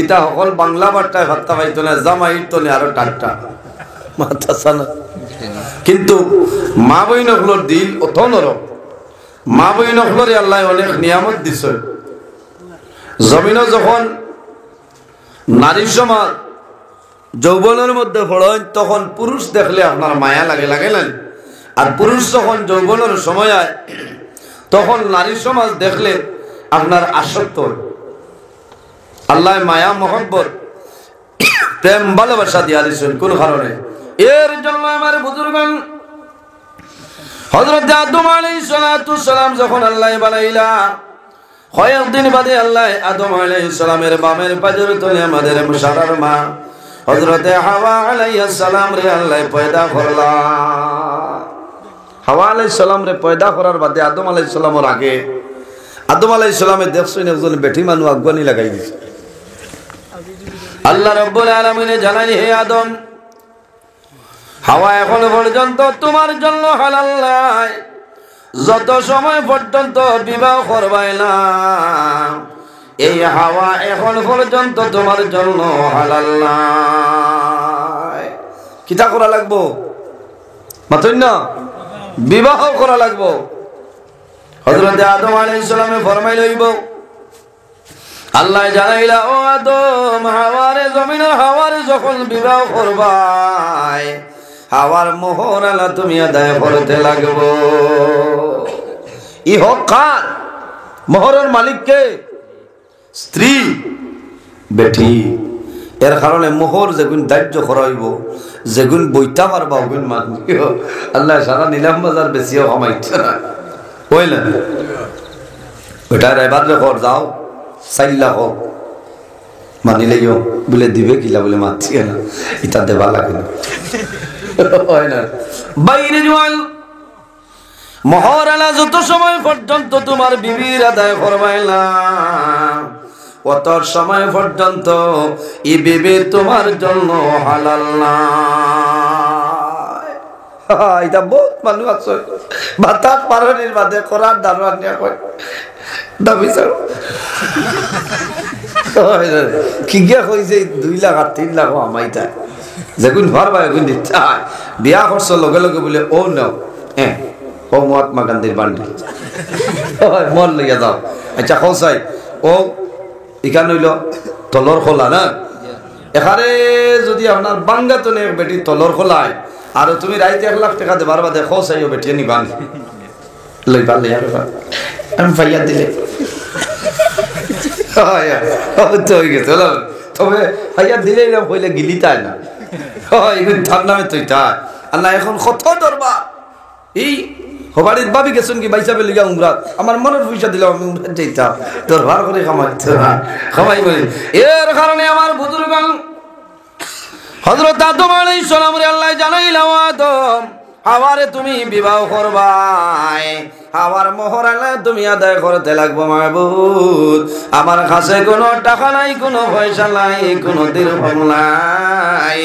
ইটা সকল বাংলা বার্তায় ভাত্তা পাইতো না, জামাইর তনে আরো টাট্টা মাথা সানা। কিন্তু মা বই নকলের দিল অত নরম। মা বই নকলরে আল্লাহ অনেক নিয়ামত দিছে। জমিনে যখন নারী সমাজ যৌবনের মধ্যে পড়েন তখন পুরুষ দেখলে আপনার মায়া লাগে না। আর পুরুষ যখন যৌবনের সময় হয় তখন নারী সমাজ দেখলে আপনার আসক্ত। আল্লাহ মায়া মহব্বত প্রেম ভালোবাসা দিয়া দিয়েছেন কোন কারণে। এর জন্য আমার বুজুর্গান হযরত আদম আলাইহিস সালাতু সালাম যখন আল্লাহ বানাইলা কয়েকদিন বাদে আল্লাহ আদম আলাইহিস সালামের বামের পাজর তলে আমাদের মুশারার মা হযরতে হাওয়া আলাইহিস সালাম রে আল্লাহ পয়দা করলা। হাওয়া আলাইহিস সালাম রে পয়দা করার বাদে আদম আলাইহিস সালামের আগে আদম আলাইহিস সালামের দেখছেন একজন বেটি মানুষ আগুয়ানি লাগাই দিছে। আল্লাহ রাব্বুল আলামিন জানাই হে আদম হাওয়া এখন পর্যন্ত তোমার জন্য হালাল নাই, যত সময় পর্যন্ত বিবাহ করবাই না এই হাওয়া এখন পর্যন্ত তোমার জন্য হালাল নাই। কিতা করা লাগবো মাতই না বিবাহ করা লাগবো। হযরত আদম আলাইহিস সালামে ফরমাইল হইব আল্লাহ জানাইলা ও আদম হাওয়ারে জমিনের হাওয়ারে যখন বিবাহ করবাই হাওয়ার মোহর আলা তুমি আদায় করতে লাগবো। ই হোক কার মোহরের মালিক কে? স্ত্রী বেটি। এর কারণে মোহর যেগুন দাহ্য করা হইব যেগুন বইটা পারবা ওগুন মানিও আল্লাহ সারা নিলাম বাজার বেশিও কমাইছে না কইলেন ওটা রাইবাদ কর যাও 4 লাখ হোক মানিলেও বলে দিবে কিলা বলে মানছি না এটা দেবা লাগে না হয় না বাইরে জওয়াল মোহর আলা যত সময় পর্যন্ত তোমার বিবির আদায় করবাইলা কত সময় পর্যন্ত এই বিবি তোমার জন্য হালাল না। এটা বহুত মানুষ আছে বাতাস পারনির বাদে করার দারোয়ান নিয়ে কয় দাবি ছাড়ো কি গিয়া কইছে 2 লাখ আর 3 লাখ আমাইতা যেগুন পারবা এগুন দিতা বিয়া করছ লগে লগে বলে ও নাও হ্যাঁ ও মহাত্মা গান্ধীর বান্ডি মন লইয়া যাও আচ্ছা কসাই ও ইখান হইল তলর খোলা না এখানে যদি আপনার বাঙ্গাতনে বেটি তলর খোলায় আর তুমি রাইতে 1 লাখ টাকা দেবার বাদে কসাইও বেটিয়ে নিবান লইবা লইয়া আমি ফাইয়া দিলে তবে ফাইয়া দিলে হইলে গিলি তাই না তার নামে তুই তাই আল্লাহ এখন কত দরবা এই হবাড়ির ভাবি গেছেন কি বাইসা বেলিগা উমরাত আমার মনের পয়সা দিলাম আমি উমরাত যাইতাম দরবার করে খামাইতে খামাই বলি এর কারণে আমার বুজুর্গ হযরত আদম আলাইহিস সালাম রে আল্লাহ জানাইলাম আদম আমারে তুমি বিবাহ করবাই আমার মোহরানা তুমি আদায় করতে লাগবো মাহবুব আমার কাছে কোনো টাকা নাই কোনো পয়সা নাই কোনো দিরহম নাই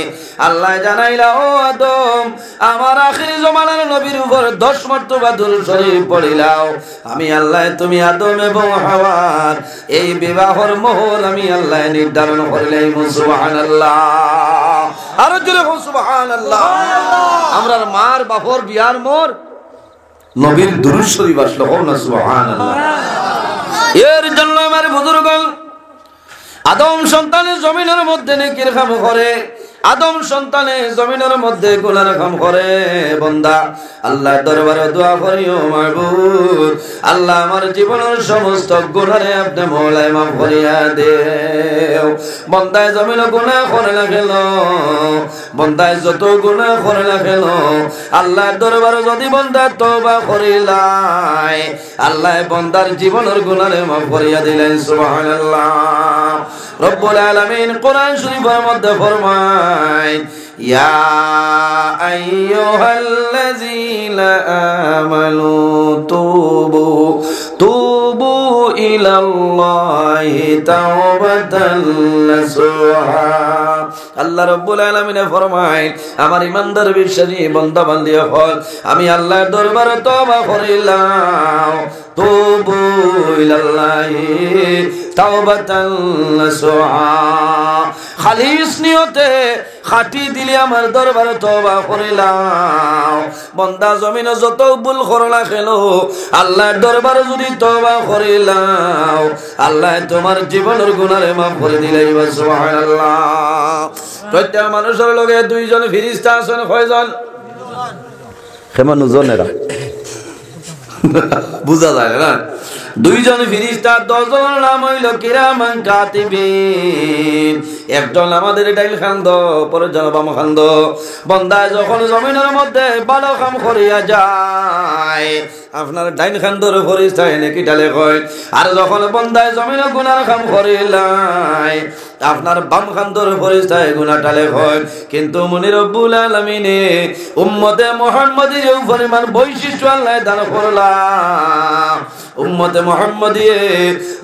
আল্লাহ জানাইলা ও আদম আমার আখিরি জমানার নবীর উপর 10 মর্তবা দুরূদ শরীফ পড়িলাও আমি আল্লাহ তুমি আদম এবং হাওয়ার এই বিবাহর মোহর আমি আল্লাহ নির্ধারণ করলাম সুবহানাল্লাহ আর জোরে সুবহানাল্লাহ আমরার মার বাপর বিয়ার মোর নবীর দুরূদ শরীফ আসলো না সুবহানাল্লাহ এর জন্য আমার বুজুর্গ আদম সন্তানের জমিনের মধ্যে নেকির কাম করে আদম সন্তানে জমিনের মধ্যে গুনার কাম করে বান্দা আল্লাহর দরবারে দোয়া করিও মাহবুব আল্লাহ আমার জীবনের সমস্ত গুনাহে আপনি মওলাই মাফ করিয়া দেও বান্দায় জমিনে গুনাহ করে না কেন বান্দায় যত গুনাহ করে না কেন আল্লাহর দরবারে যদি বান্দা তওবা করিলাই আল্লাহ বান্দার জীবনের গুনাহে মাফ করিয়া দিলেন সুবহানাল্লাহ রব্বুল আলামিন কোরআন শরীফের মধ্যে ফরমায় ইয়া আইয়ুহাল্লাযীনা আমানু তুবু ইলাল্লাহি তাওবাতান নাসুহা আল্লাহ রাব্বুল আলামিন ফরমায় আমার ইমানদার বিশ্বাসী বান্দা বান্দি হল আমি আল্লাহর দরবারে তওবা করিলাম তুবু ইলাল্লাহি তাওবাতান নাসুহা খালিস নিয়তে খাটি দিলে আমার দরবারে তওবা করিলাম বান্দা জমিনে যত ভুল করলা খেলো আল্লাহর দরবারে যদি তওবা করিলাম আল্লাহ তোমার জীবনের গুনাহে মাফ করে দিলেই সুবহানাল্লাহ প্রত্যেক মানুষের লগে 2 জন ফেরেশতা আছেন কয়জন কেমন জনেরা বুঝা যায় না 2 জন ফেরেশতা 10 জনের নাম হইল কিরামান কাতিবিন একজন আমাদের ডাইল খান্দ পরে জন বাম খান্দ বান্দা যখন জমিনের মধ্যে ভালো কাম করিয়া যায় আপনার ডাইন খান্দর ফেরেশতা নাকি ডালে কয় আর যখন বান্দা জমিনে গুনাহ কাম করিলাই আপনার বাম খান্দর ফেরেশতা গুনাহ ডালে কয় কিন্তু মুনি রব্বুল আলামিনে উম্মতে মুহাম্মাদির পরিমাণ বৈশিষ্ট্য আল্লাহ দান করলা উম্মতে মুহাম্মাদিয়ে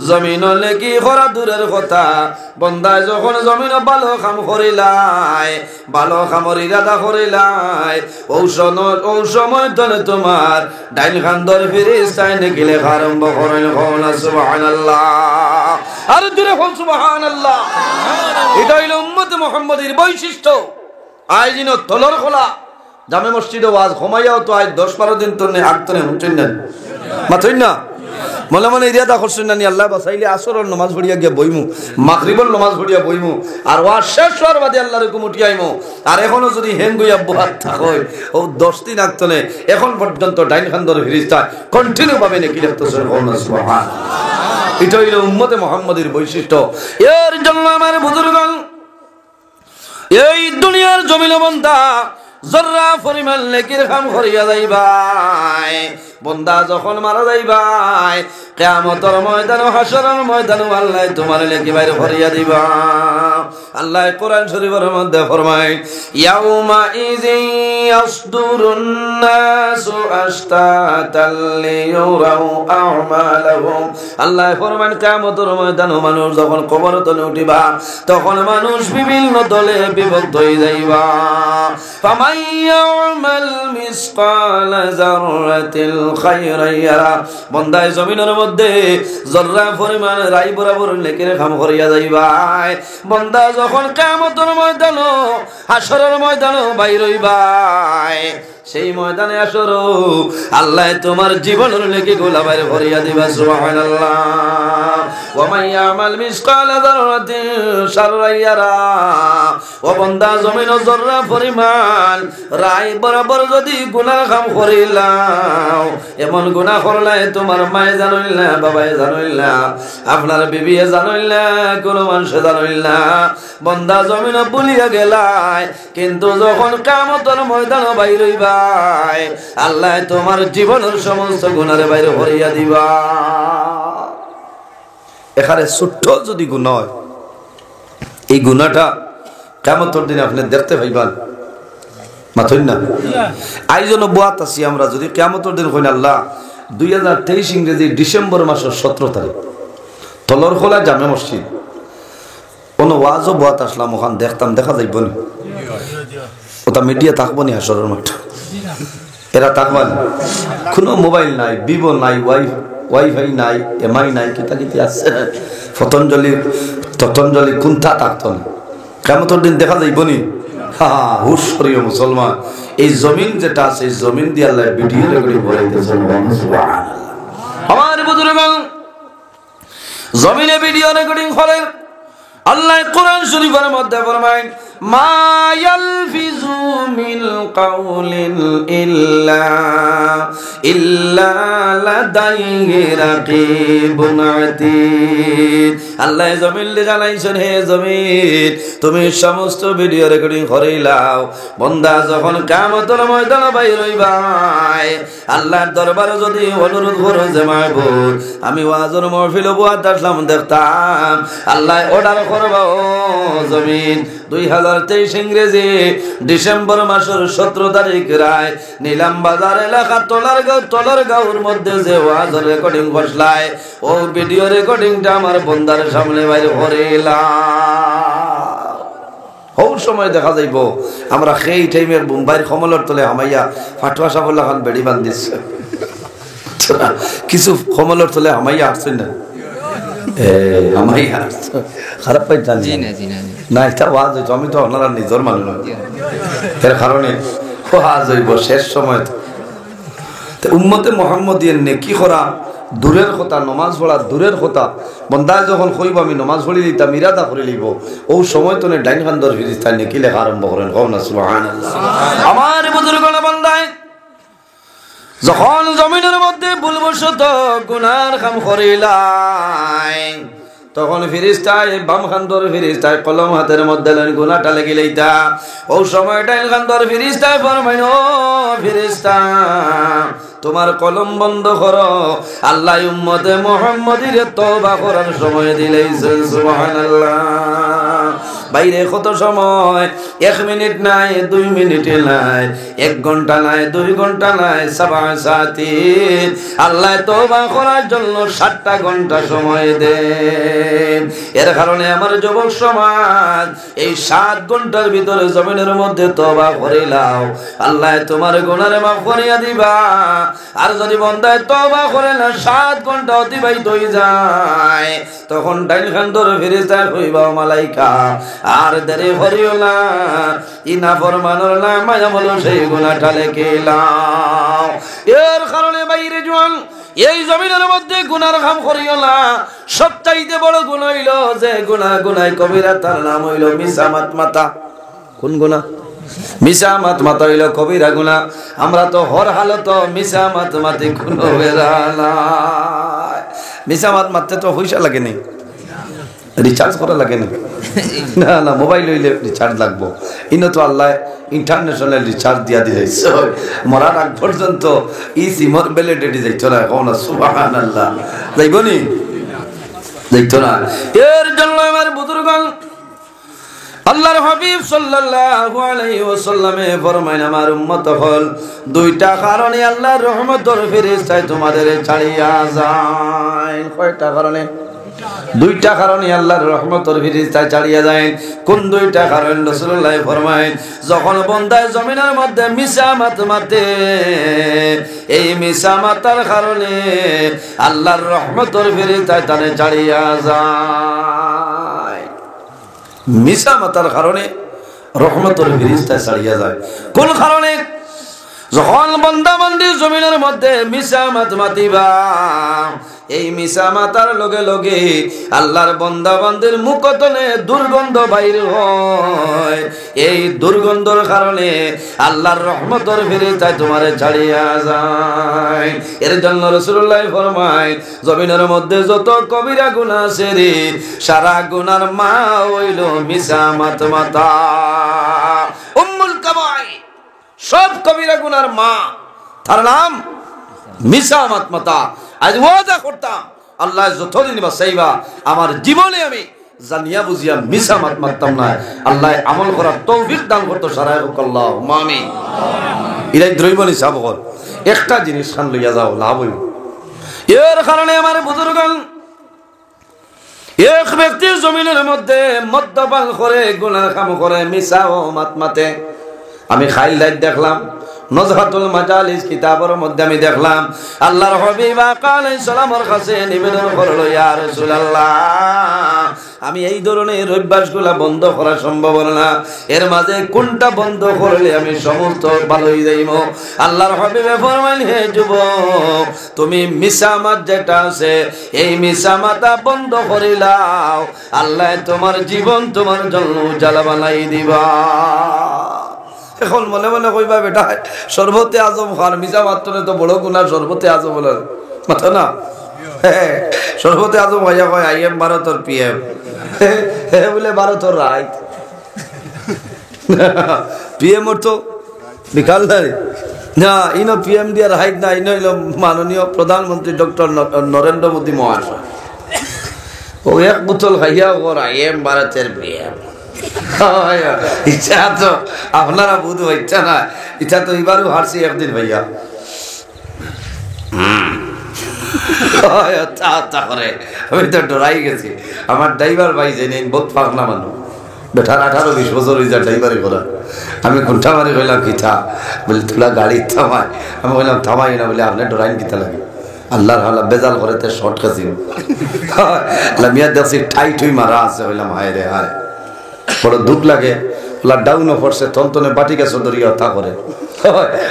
জমিনে নেকি করা দূরের কথা বান্দা যখন জমিনে ভালো কাম করিলাই ভালো কামর ইরাদা করিলাই ও সময় তলে তোমার ডাইন খান্দর ফেরেশতা নাকি লেখা আরম্ভ করেন সুবহানাল্লাহ আর জোরে বল সুবহানাল্লাহ এটা হইল উম্মতে মুহাম্মাদির বৈশিষ্ট্য আজ দিন তলর খোলা জামে মসজিদে ওয়াজ ঘুমাইয়াও তো আজ 10-12 দিন তো আটতনে হচ্ছেন না মাথুই না মনে মনে ইরাদা করছেন না আল্লাহ বাসাইলে আসরের নামাজ পড়িয়া গিয়া বইমু মাগরিবের নামাজ পড়িয়া বইমু আর ওয়াজ শেষ হওয়ার বাদে আল্লাহর হুকুম উঠিয়াইমু আর এখনো যদি হেঙ্গুইয়া বহাত থাকই ও 10 দিন আগতনে এখন পর্যন্ত ডাইন খান্দর ফেরেশতা কন্টিনিউ ভাবে নেকি লিখতেছেন সুবহানাল্লাহ এটা হইল উম্মতে মুহাম্মাদির বৈশিষ্ট্য এর জন্য আমার বুজুর্গগণ এই দুনিয়ার জমিনে বান্দা জররা পরিমাণ নেকির কাম করিয়া যাইবা যায় বন্দা যখন মারা যাইবাই কিয়ামতের ময়দানে হাসরের ময়দানে আল্লাহ তোমার লেখি বাইরে ভরিয়া দিবা আল্লাহ কোরআন শরীফের মধ্যে ফরমায় ইয়াউমা ইযি ইয়াসদুরুন নাসু আশতাতাল লিয়ুরাউ আমালাহুম আল্লাহ ফরমান কিয়ামতের ময়দানে মানুষ যখন কবর তলে উঠিবা তখন মানুষ বিভিন্ন দলে বিভক্ত হয়ে যাইবা ফামান ইয়ামাল মিসকালা যাররাতিল খায়রান ইয়ারা বান্দা জমিনের মধ্যে জররা পরিমাণ রাই বরাবর নেকির কাম করিয়া যাইবা বান্দা যখন কিয়ামতের ময়দানে হাসরের ময়দানে বাইর হইবা সেই ময়দানে আসর আল্লাহ তোমার জীবনের নেকি গোলা বাইরে ভরিয়া দিবা সুবহানাল্লাহ ওয়া মান ইয়ামাল মিসকালা যাররাতিন শাররান ইয়ারা ও বান্দা জমিন জররা পরিমাণ রাই বরাবর যদি গুনাহ কাম করিলাও এমন গুনাহ করলে তোমার মায়ে জানইল না বাবায়ে জানইল না আপনার বিবিয়ে জানইল না কোনো মানুষ জানইল না বান্দা জমিন ভুলিয়া গেলাই কিন্তু যখন কিয়ামতের ময়দানে বাইর হইবা আল্লাহ তোমার জীবনের সমস্ত গুনারে বাইরে ভরিয়া দিবা এখানে ছোট্ট যদি গুনাহ হয় এই গুনাহটা কিয়ামতের দিনে আপনি দেখতে পাইবেন মাথুন না আই জন্য বুয়াত আছি আমরা যদি কিয়ামতের দিন কইনা আল্লাহ 2023 ইংরেজি ডিসেম্বর মাসের 17 তারিখ তলরখোলা জামে মসজিদ কোন ওয়াজও বুয়াত আসলাম ওখান দেখতাম দেখা যাইব না ওটা মিডিয়া থাকবো নি হাসরের মাঠে এরা থাকবেন কোনো মোবাইল নাই ভিভো নাই ওয়াইফাই নাই এমআই নাই কিতা আছে পতঞ্জলি কুন্থা থাকতো না কিয়ামতের দিন দেখা যাইব নি হুশ করিও মুসলমান এই জমিন যেটা আছে এই জমিন দিয়ে আল্লাহ ভিডিও রেকর্ডিং করাইতেছেন সুবহানাল্লাহ আমার বুজুর্গ জমিনে ভিডিও রেকর্ডিং করেন আল্লাহ কোরআন শরীফের মধ্যে ফরমায় মা ইয়ালফিজু মিন কাউলিন ইল্লা লাদাইহি রাকিবুন আতীদ আল্লাহ জমিনে জানাইছেন হে জমিন তুমি সমস্ত ভিডিও রেকর্ডিং করাইলাও বান্দা যখন কিয়ামতের ময়দানে বাইর হইবা আল্লাহর দরবারে যদি অনুরোধ করো যে মাহবুব আমি ওয়াজের মাহফিলে বুয়াত আসলাম দেখতাম আল্লাহ অর্ডার করবা ও জমিন 2023 ইংরেজি ডিসেম্বর মাসের 17 তারিখ রায় নীলাম বাজার এলাকা তলার গাঁওর মধ্যে যে ওয়াজ রেকর্ডিং বসলাই ও ভিডিও রেকর্ডিংটা আমার বন্দার সামনে বাইরে ভরেলাম ওই সময় দেখা যাইব আমরা সেই টাইমের মুম্বাইয়ের কমলের তলে হামাইয়া ফাটুয়া সাফল্লা খান বেড়ি বান্ধিছে কিছু কমলের তলে হামাইয়া আসছেন না হামাইয়া খারাপ পাইতাম না এটা ওয়াজ হইতো আমি তো আপনারা নিজের মানুষ এর কারণে ওয়াজ হইব শেষ সময় উম্মতে মুহাম্মদিয়ার নেকি করা দূরের কথা নমাজ পড়া দূরের কথা বন্দায় যখন কইব আমি নমাজ পড়ি দিতাম ইরাদা করে লিব ও সময় তো ডাইন খান্দর ফিরিস্তায় নেকি লেখা আরম্ভ করেন কও না সুবহানাল্লাহ আমার বুজুর্গণ বান্দায় যখন জমিনের মধ্যে ভুলবশত গুনার কাম করিলাই তখন ফিরিস্তায় বাম খান্দর ফিরিস্তায় কলম হাতের মধ্যে গুনাহটা লেগে লইতা ও সময় ডাইন খান্দর ফিরিস্তায় ফরমাইন ও ফিরিস্তা তোমার কলম বন্ধ করো আল্লাহ উম্মতে মুহাম্মদির তওবা করার সময় দিলেইছেন সুবহানাল্লাহ বাইরে কত সময় 1 মিনিট নাই 2 মিনিট নাই 1 ঘন্টা নাই 2 ঘন্টা নাই 7 সাথী আল্লাহ তওবা করার জন্য 7টা ঘন্টা সময় দেন এর কারণে আমার যুবক সমাজ এই 7 ঘন্টার ভিতরে জমিনের মধ্যে তওবা করিলাও আল্লাহ তোমার গুনাহ মাফ করিয়া দিবা আর যদি বান্দায় তওবা করে না 7 ঘন্টা অতিবাহিত হয়ে যায় তখন ডাইন খান্দর ফেরেশতা কইবা মালাইকা আর দেরি করিও না ইনা ফরমানোর না মায়া বলো সেই গুনাহটা লেখিলাও এর কারণে বাইরে জোয়ান এই জমিনের মধ্যে গুনার কাম করিও না সবচাইতে বড় গুনাহ হইল যে গুনাহ কবিরা তার নাম হইল মিসামাত মাতা কোন গুনাহ মিসামাত মাতা হইল কবিরা গুনাহ আমরা তো হর হালত মিসামাত মাতি কোনো বেরা না মিসামাত মারতে তো পয়সা লাগে নি রিচার্জ করা লাগে না? না না, মোবাইল হইলে রিচার্জ লাগবো। ইনো তো আল্লাহ ইন্টারন্যাশনাল রিচার্জ দিয়া দিয়েছে, মরার আগ পর্যন্ত ই সিমর ভ্যালিডিটি যাইতো না। এখন সুবহানাল্লাহ, যাইব নি? যাইতো না। এর জন্য আমার বুজুর্গণ, আল্লাহর হাবিব সাল্লাল্লাহু আলাইহি ওয়াসাল্লামে ফরমায়, আমার উম্মত হল দুইটা কারণে আল্লাহর রহমতের ফেরেশতা তোমাদের ছাড়িয়া যায়। কয়টা কারণে? দুইটা কারণে আল্লাহর রহমতের ফেরেশতা ছাড়িয়া যায়। কোন দুইটা কারণ? রাসূলুল্লাহ ফরমায়, যখন বান্দা জমিনের মধ্যে মিসামাত মাতে, এই মিসামাতার কারণে আল্লাহর রহমতের ফেরেশতা তারে ছাড়িয়া যায়। মিসামাতার কারণে রহমতের ফেরেশতা ছাড়িয়া যায়। কোন কারণে? যখন বান্দা বান্দি জমিনের মধ্যে মিসামাত মাতিবা, এই মিসামাতার লগে লগে আল্লাহর বান্দা বান্দির মুখতনে দুর্গন্ধ বাইর হয়। এই দুর্গন্ধর কারণে আল্লাহর রহমতের ফেরেশতা তোমারে ছাড়িয়া যায়। এর জন্য রাসূলুল্লাহ ফরমায়, জমিনের মধ্যে যত কবিরা গুনাহ আছে রে, সারা গুনার মা হইল মিসামাত মাতা। উম্মুল কাবাই, সব কবিরা গুনার মা, তার নাম মিসামাত মাতা। আজ ওয়াদা করতাম, আল্লাহ যতদিন বাঁচাইবা আমার জীবনে আমি জানিয়া বুঝিয়া মিসামাত মারতাম না। আল্লাহ আমল করার তৌফিক দান করতো। সারাই হোক আল্লাহুম্মা আমিন। ইলাই দ্রৈবনি সাবকর একটা জিনিস খান লইয়া যাও, লাভ হইব। এর কারণে আমার বুজুর্গণ, এক ব্যক্তি জমিনের মধ্যে মদ্যপান করে, গুনাহ কাম করে, মিসা ও মাত মাতে। আমি খাইল দাইত দেখলাম, নজহাতুল মাজালিস কিতাবের মধ্যে আমি দেখলাম, আল্লাহর হাবিব আলাইহিস সালামের কাছে নিবেদন করলো, ইয়া রাসূলুল্লাহ, আমি এই ধরনের অভ্যাসগুলা বন্ধ করা সম্ভব না, এর মাঝে কোনটা বন্ধ করলে আমি সমস্ত ভালো হয়ে যাইব? আল্লাহর হাবিবে ফরমাইলেন, হে যুবক, তুমি মিসামাত যেটা আছে এই মিসামাতা বন্ধ করিলাও, আল্লাহ তোমার জীবন তোমার জন্য উজালা বানাই দিবা। এখন মনে মনে কইবা, বেটা শরবতে আজম খান, মিসা মাত্রে তো বড় গুনাহ, শরবতে আজম বলে মাথা না। শরবতে আজম হইয়া কয় আই এম ভারতর পিএম, বলে ভারতর রাইট পিএম ওর তো বিকাল না, ইনো পিএম দিয়ার হাইট না, ইনো হইল মাননীয় প্রধানমন্ত্রী ডক্টর নরেন্দ্র মোদী মহাশয়। ও এক বোতল খাইয়া ওর আই এম ভারতের পিএম। ইচ্ছা তো আপনারা বুধ ইচ্ছা না, ইচ্ছা তো এবারও হারছি একদিন ভাইয়া। করে আমি তো ডরাই গেছি। আমার ড্রাইভার ভাই যে নেই, বহুত পাগলা মানুষ, বেটার 18-20 বছর হয়ে যায় ড্রাইভারি করা। আমি ঘন্টা মারি কইলাম কিতা, বলে তোলা গাড়ি থামায়। আমি বললাম থামাই না, বলে আপনার ডরাইন কিতা লাগে, আল্লাহর হালা বেজাল করে শর্ট খাসি মিয়া দেখছি ঠাই ঠুই মারা আছে। বললাম হায় রে হায়, বড় দুঃখ লাগে। ওলা ডাউনও পড়ছে, তন্তনে বাটি গেছে ধরিয়া তা করে।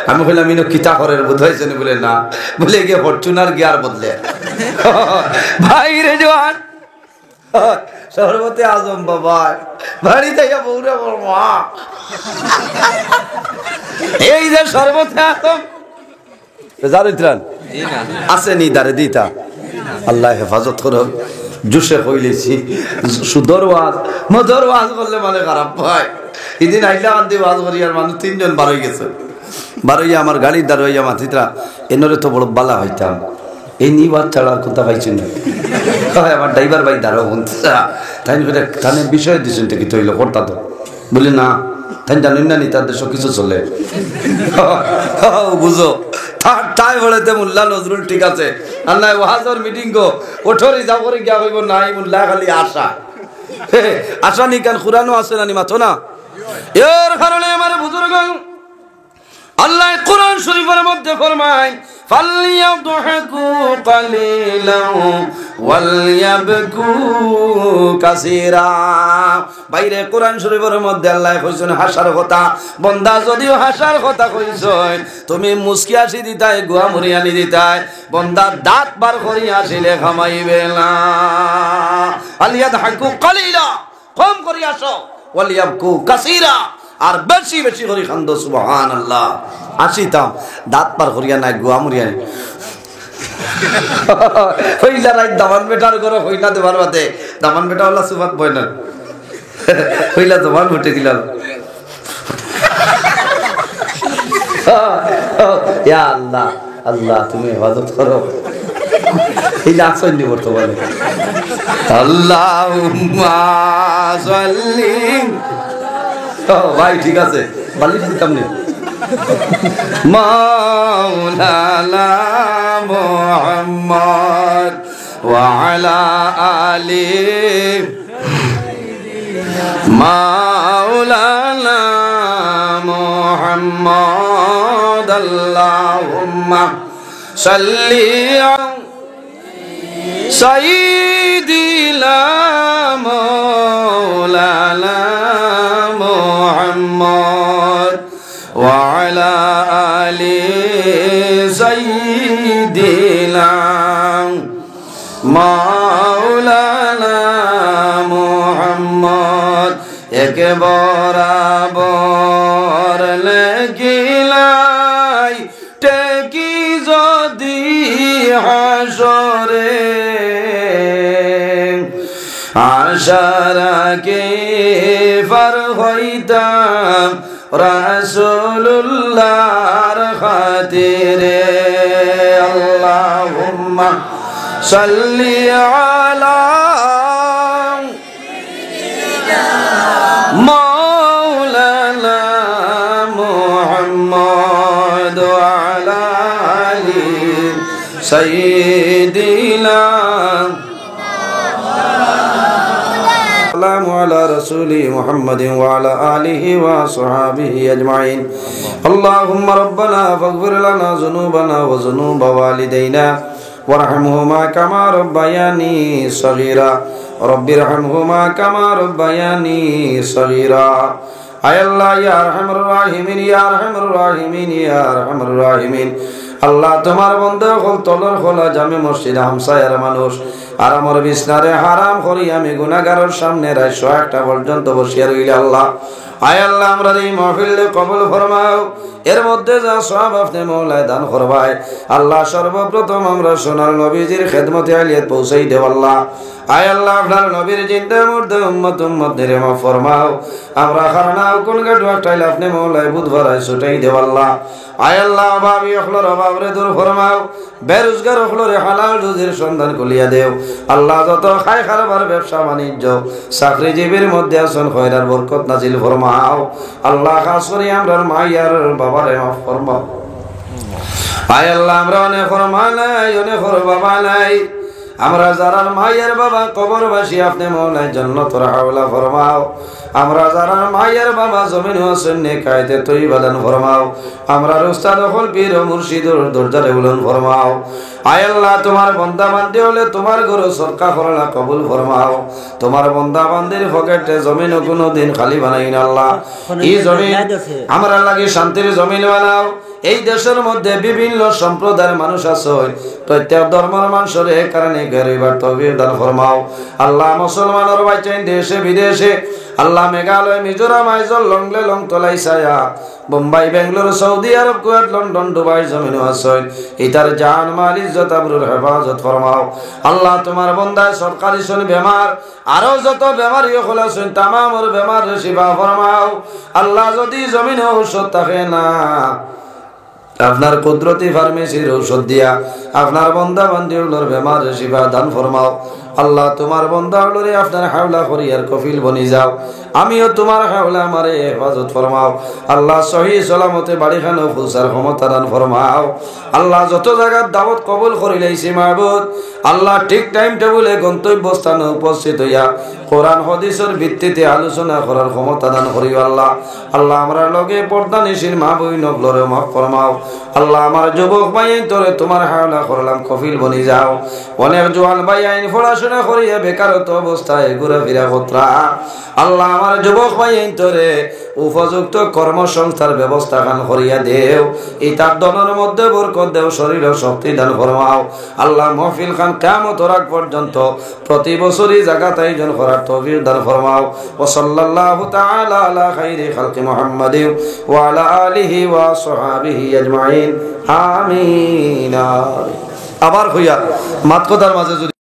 আমি বললাম ইনো কিতা করে বোধ হয়েছে, বলে না, বলে গিয়ে ফরচুনার গিয়ার বদলে। ভাই রে জোয়ান, শরবতে আজম বাবা বাড়ি থেকে বউরা মা, এই যে শরবতে আজম জারিত্রান আছে নি দারে দিতা, আল্লাহ হেফাজত করো। জুসে কইলেছি সুদর ওয়াজ মধুর ওয়াজ করলে মানে খারাপ হয়। এদিন আইলা আনতে ওয়াজ করি আর মানুষ 3 জন বার হয়ে গেছে। বার হইয়া আমার গাড়ির দ্বার হইয়া মাথিতরা এনরে তো বড় বালা হইতাম, এই নি ওয়াজ ছাড়ার কথা পাইছি না। আমার ড্রাইভার ভাই দাঁড়ো তাই তাহলে বিষয় দিয়েছেন কি তৈল করতা তো, বলি না তাই জানেন না নি তার দেশ কিছু চলে বুঝো। তাই বলেতে মোল্লা নজরুল ঠিক আছে, আল্লাহ ওয়াজর মিটিং গো ওঠরি যাব করে গিয়া কইব নাই মোল্লা খালি আশা আশা নি কান কুরআনও আছে না নি মাথো না। এর কারণে আমার বুজুর্গণ, আল্লাহ কোরআন শরীফের মধ্যে ফরমায় ফালইয়াদহাকু কালিলান ওয়ালইয়াবকু কাসীরা। বাইরে কোরআন শরীফের মধ্যে আল্লাহ কইছেন হাসার কথা। বান্দা যদিও হাসার কথা কইছয়, তুমি মুস্কি হাসি দিতাই, গুয়া মুড়ি আনি দিতাই, বান্দা দাঁত বার করি আসিলে খামাইবে না। ফালইয়াদহাকু কালিলা, কম করি আসো, ওয়ালইয়াবকু কাসীরা, আর বেশি বেশি করে খান্দ। সুবহানাল্লাহ। আসিতাম দাঁত পার করিয়া নাই, গুয়া মুড়িয়া হইলা রাত দামান বেটার করে হইলা দেবার বাদে দামান বেটা ওলা সুবাত বয় না হইলা জবান উঠে দিলাম ইয়া আল্লাহ আল্লাহ তুমি হেফাজত করো এই যে আসেননি বর্তমানে আল্লাহুম্মা সাল্লি ভাই ঠিক আছে বালিশ দিতাম নি মাওলানা মুহাম্মদ ওয়া আলা আলি মাওলানা মুহাম্মদ আল্লাহুম্মা সাল্লি সাইয়্যিদিনা মাওলানা মুহাম্মদ ওয়া আলা আলি সাইয়্যিদিনা মাওলানা মুহাম্মদ এক বরাবর লাগিলাই টেকি যদি হাসরে আশারাকে ফার হইতাম রাসূলুল্লাহর খাতিরে আল্লাহুম্মা সাল্লি আলা মাওলানা মুহাম্মদ ওয়া আলা আলি সাইয়্যিদিনা السلام على رسوله محمد وعلى آله وصحبه أجمعين اللهم ربنا فاغفر لنا ذنوبنا وذنوب والدينا وارحمهما كما ربياني صغيرا رب ارحمهما كما ربياني صغيرا আয় আল্লাহ ইয়া আরহামুর রাহিমিন ইয়া আরহামুর রাহিমিন ইয়া আরহামুর রাহিমিন আল্লাহ তোমার বান্দা হল তলর খোলা জামে মসজিদ হামসায়ার মানুষ আর আমার বিছনারে হারাম করি আমি গুনাহগারের সামনে রাত 100টা পর্যন্ত বসিয়া রইলে আল্লাহ আয় আল্লাহ আমরা এই মাহফিলে কবুল ফরমাও এর মধ্যে যা সওয়াব আপনি মওলা দান করবাই আল্লাহ সর্বপ্রথম আমরা সোনার নবীজির খেদমতে আলিয়াত পৌঁছাই দেব আল্লাহ আয় আল্লাহ আপনার নবীর জিন্দা মুর্দে উম্মত নিরে মাফ ফরমাও আমরা খানাও কোন গাড়ি টাইল আপনি মওলা বুধবার ছুটাই দেব আল্লাহ আয় আল্লাহ অভাবী হলর অভাবরে দূর ফরমাও বেরোজগার হলরে হালাল রুজির সন্ধান কলিয়া দেও আল্লাহ যত খাই খারবার ব্যবসা বাণিজ্য চাকরিজীবীর মধ্যে আছেন খয়রার বরকত নাজিল ফরমাও আল্লাহ খাস করে আমরার মাইয়ার বাবারে মাফ ফরমাও আয় আল্লাহ আমরা অনেক ফরমা নাই অনেক বাবা নাই আমরা যারা মায়ের বাবা কবরবাসী আপনি মওলায় জান্নাতুল আওলা ফরমাও আমরা যারা মায়ের বাবা জমিন হোসেন নেকায়তে তৈবা দান ফরমাও আমরা উস্তাদ হল পীর ও মুর্শিদুর দরজারে উলন ফরমাও আয় আল্লাহ তোমার বান্দা বান্দি হলে তোমার ঘর সরকার করলা কবুল ফরমাও তোমার বান্দা বান্দির পকেটে জমিন কোনো দিন খালি বানাই না আল্লাহ এই জমিন আমরা লাগি শান্তির জমিন বানাও এই দেশের মধ্যে বিভিন্ন সম্প্রদায়ের মানুষ আছে প্রত্যেক ধর্মের মানুষের এই কারণে গরিবার তৌফিক দান ফরমাও আল্লাহ মুসলমানের বাইচাইন দেশে বিদেশে আল্লাহ মেঘালয় মিজোরাম আইজল লংলে লং তলাই ছায়া Bombay Bengaluru Saudi Arab Kuwait London Dubai জমিন আছে ইতার জান মাল ইজ্জত আবরুর হেফাজত ফরমাও আল্লাহ তোমার বান্দায় সরকারি শুন বেমার আরো যত বেমারি হল শুন তামামর বেমার শিফা ফরমাও আল্লাহ যদি জমিনে ঔষধ থাকে না আপনার কুদরতি ফার্মেসির ঔষধ দিয়া আপনার বান্দা বান্দিগুলোর বেমার শিফা দান ফরমাও আল্লাহ তোমার বান্দাগুলোরে আপনার হাওলা করিয়ার কফিল বনি যাও আমিও তোমার হাওলা আমারে হেফাজত ফরমাও আল্লাহ সহি সালামতে বাড়িখানো ফুসার ক্ষমতা দান ফরমাও আল্লাহ যত জায়গার দাওয়াত কবুল করিলাইছি মাহবুব আল্লাহ ঠিক টাইম টেবিলে গন্তব্যস্থানে উপস্থিত হইয়া কোরআন হাদিসের ভিত্তিতে আলোচনা করার ক্ষমতা দান করিও আল্লাহ আল্লাহ আমরা লগে পর্দা নিশির মা বই নগলরে মাফ ফরমাও আল্লাহ আমার যুবক ভাই তোরে তোমার হাওলা করলাম কফিল বনি যাও অনেক জোয়ান ভাই আইন পড়াশোনা করিয়া বেকারত্ব অবস্থায় ঘুরাফেরা কতরা আল্লাহ আমার যুবক ভাই তোরে উপযুক্ত কর্মসংস্থার ব্যবস্থা খান করিয়া দেও এই তার দলের মধ্যে বরকত দেও শরীর শক্তি দান ফরমাও আল্লাহ মাহফিল খান কিয়ামত রাত পর্যন্ত প্রতি বছরই জায়গাতে আয়োজন করার তৌফিক দান ফরমাও ওয়া সাল্লাল্লাহু তাআলা আলা খাইরি খালকি মুহাম্মাদিন ওয়া আলা আলিহি ওয়া সাহবিহি আজমাইন আমিন আবার হইয়া মাত কথার মাঝে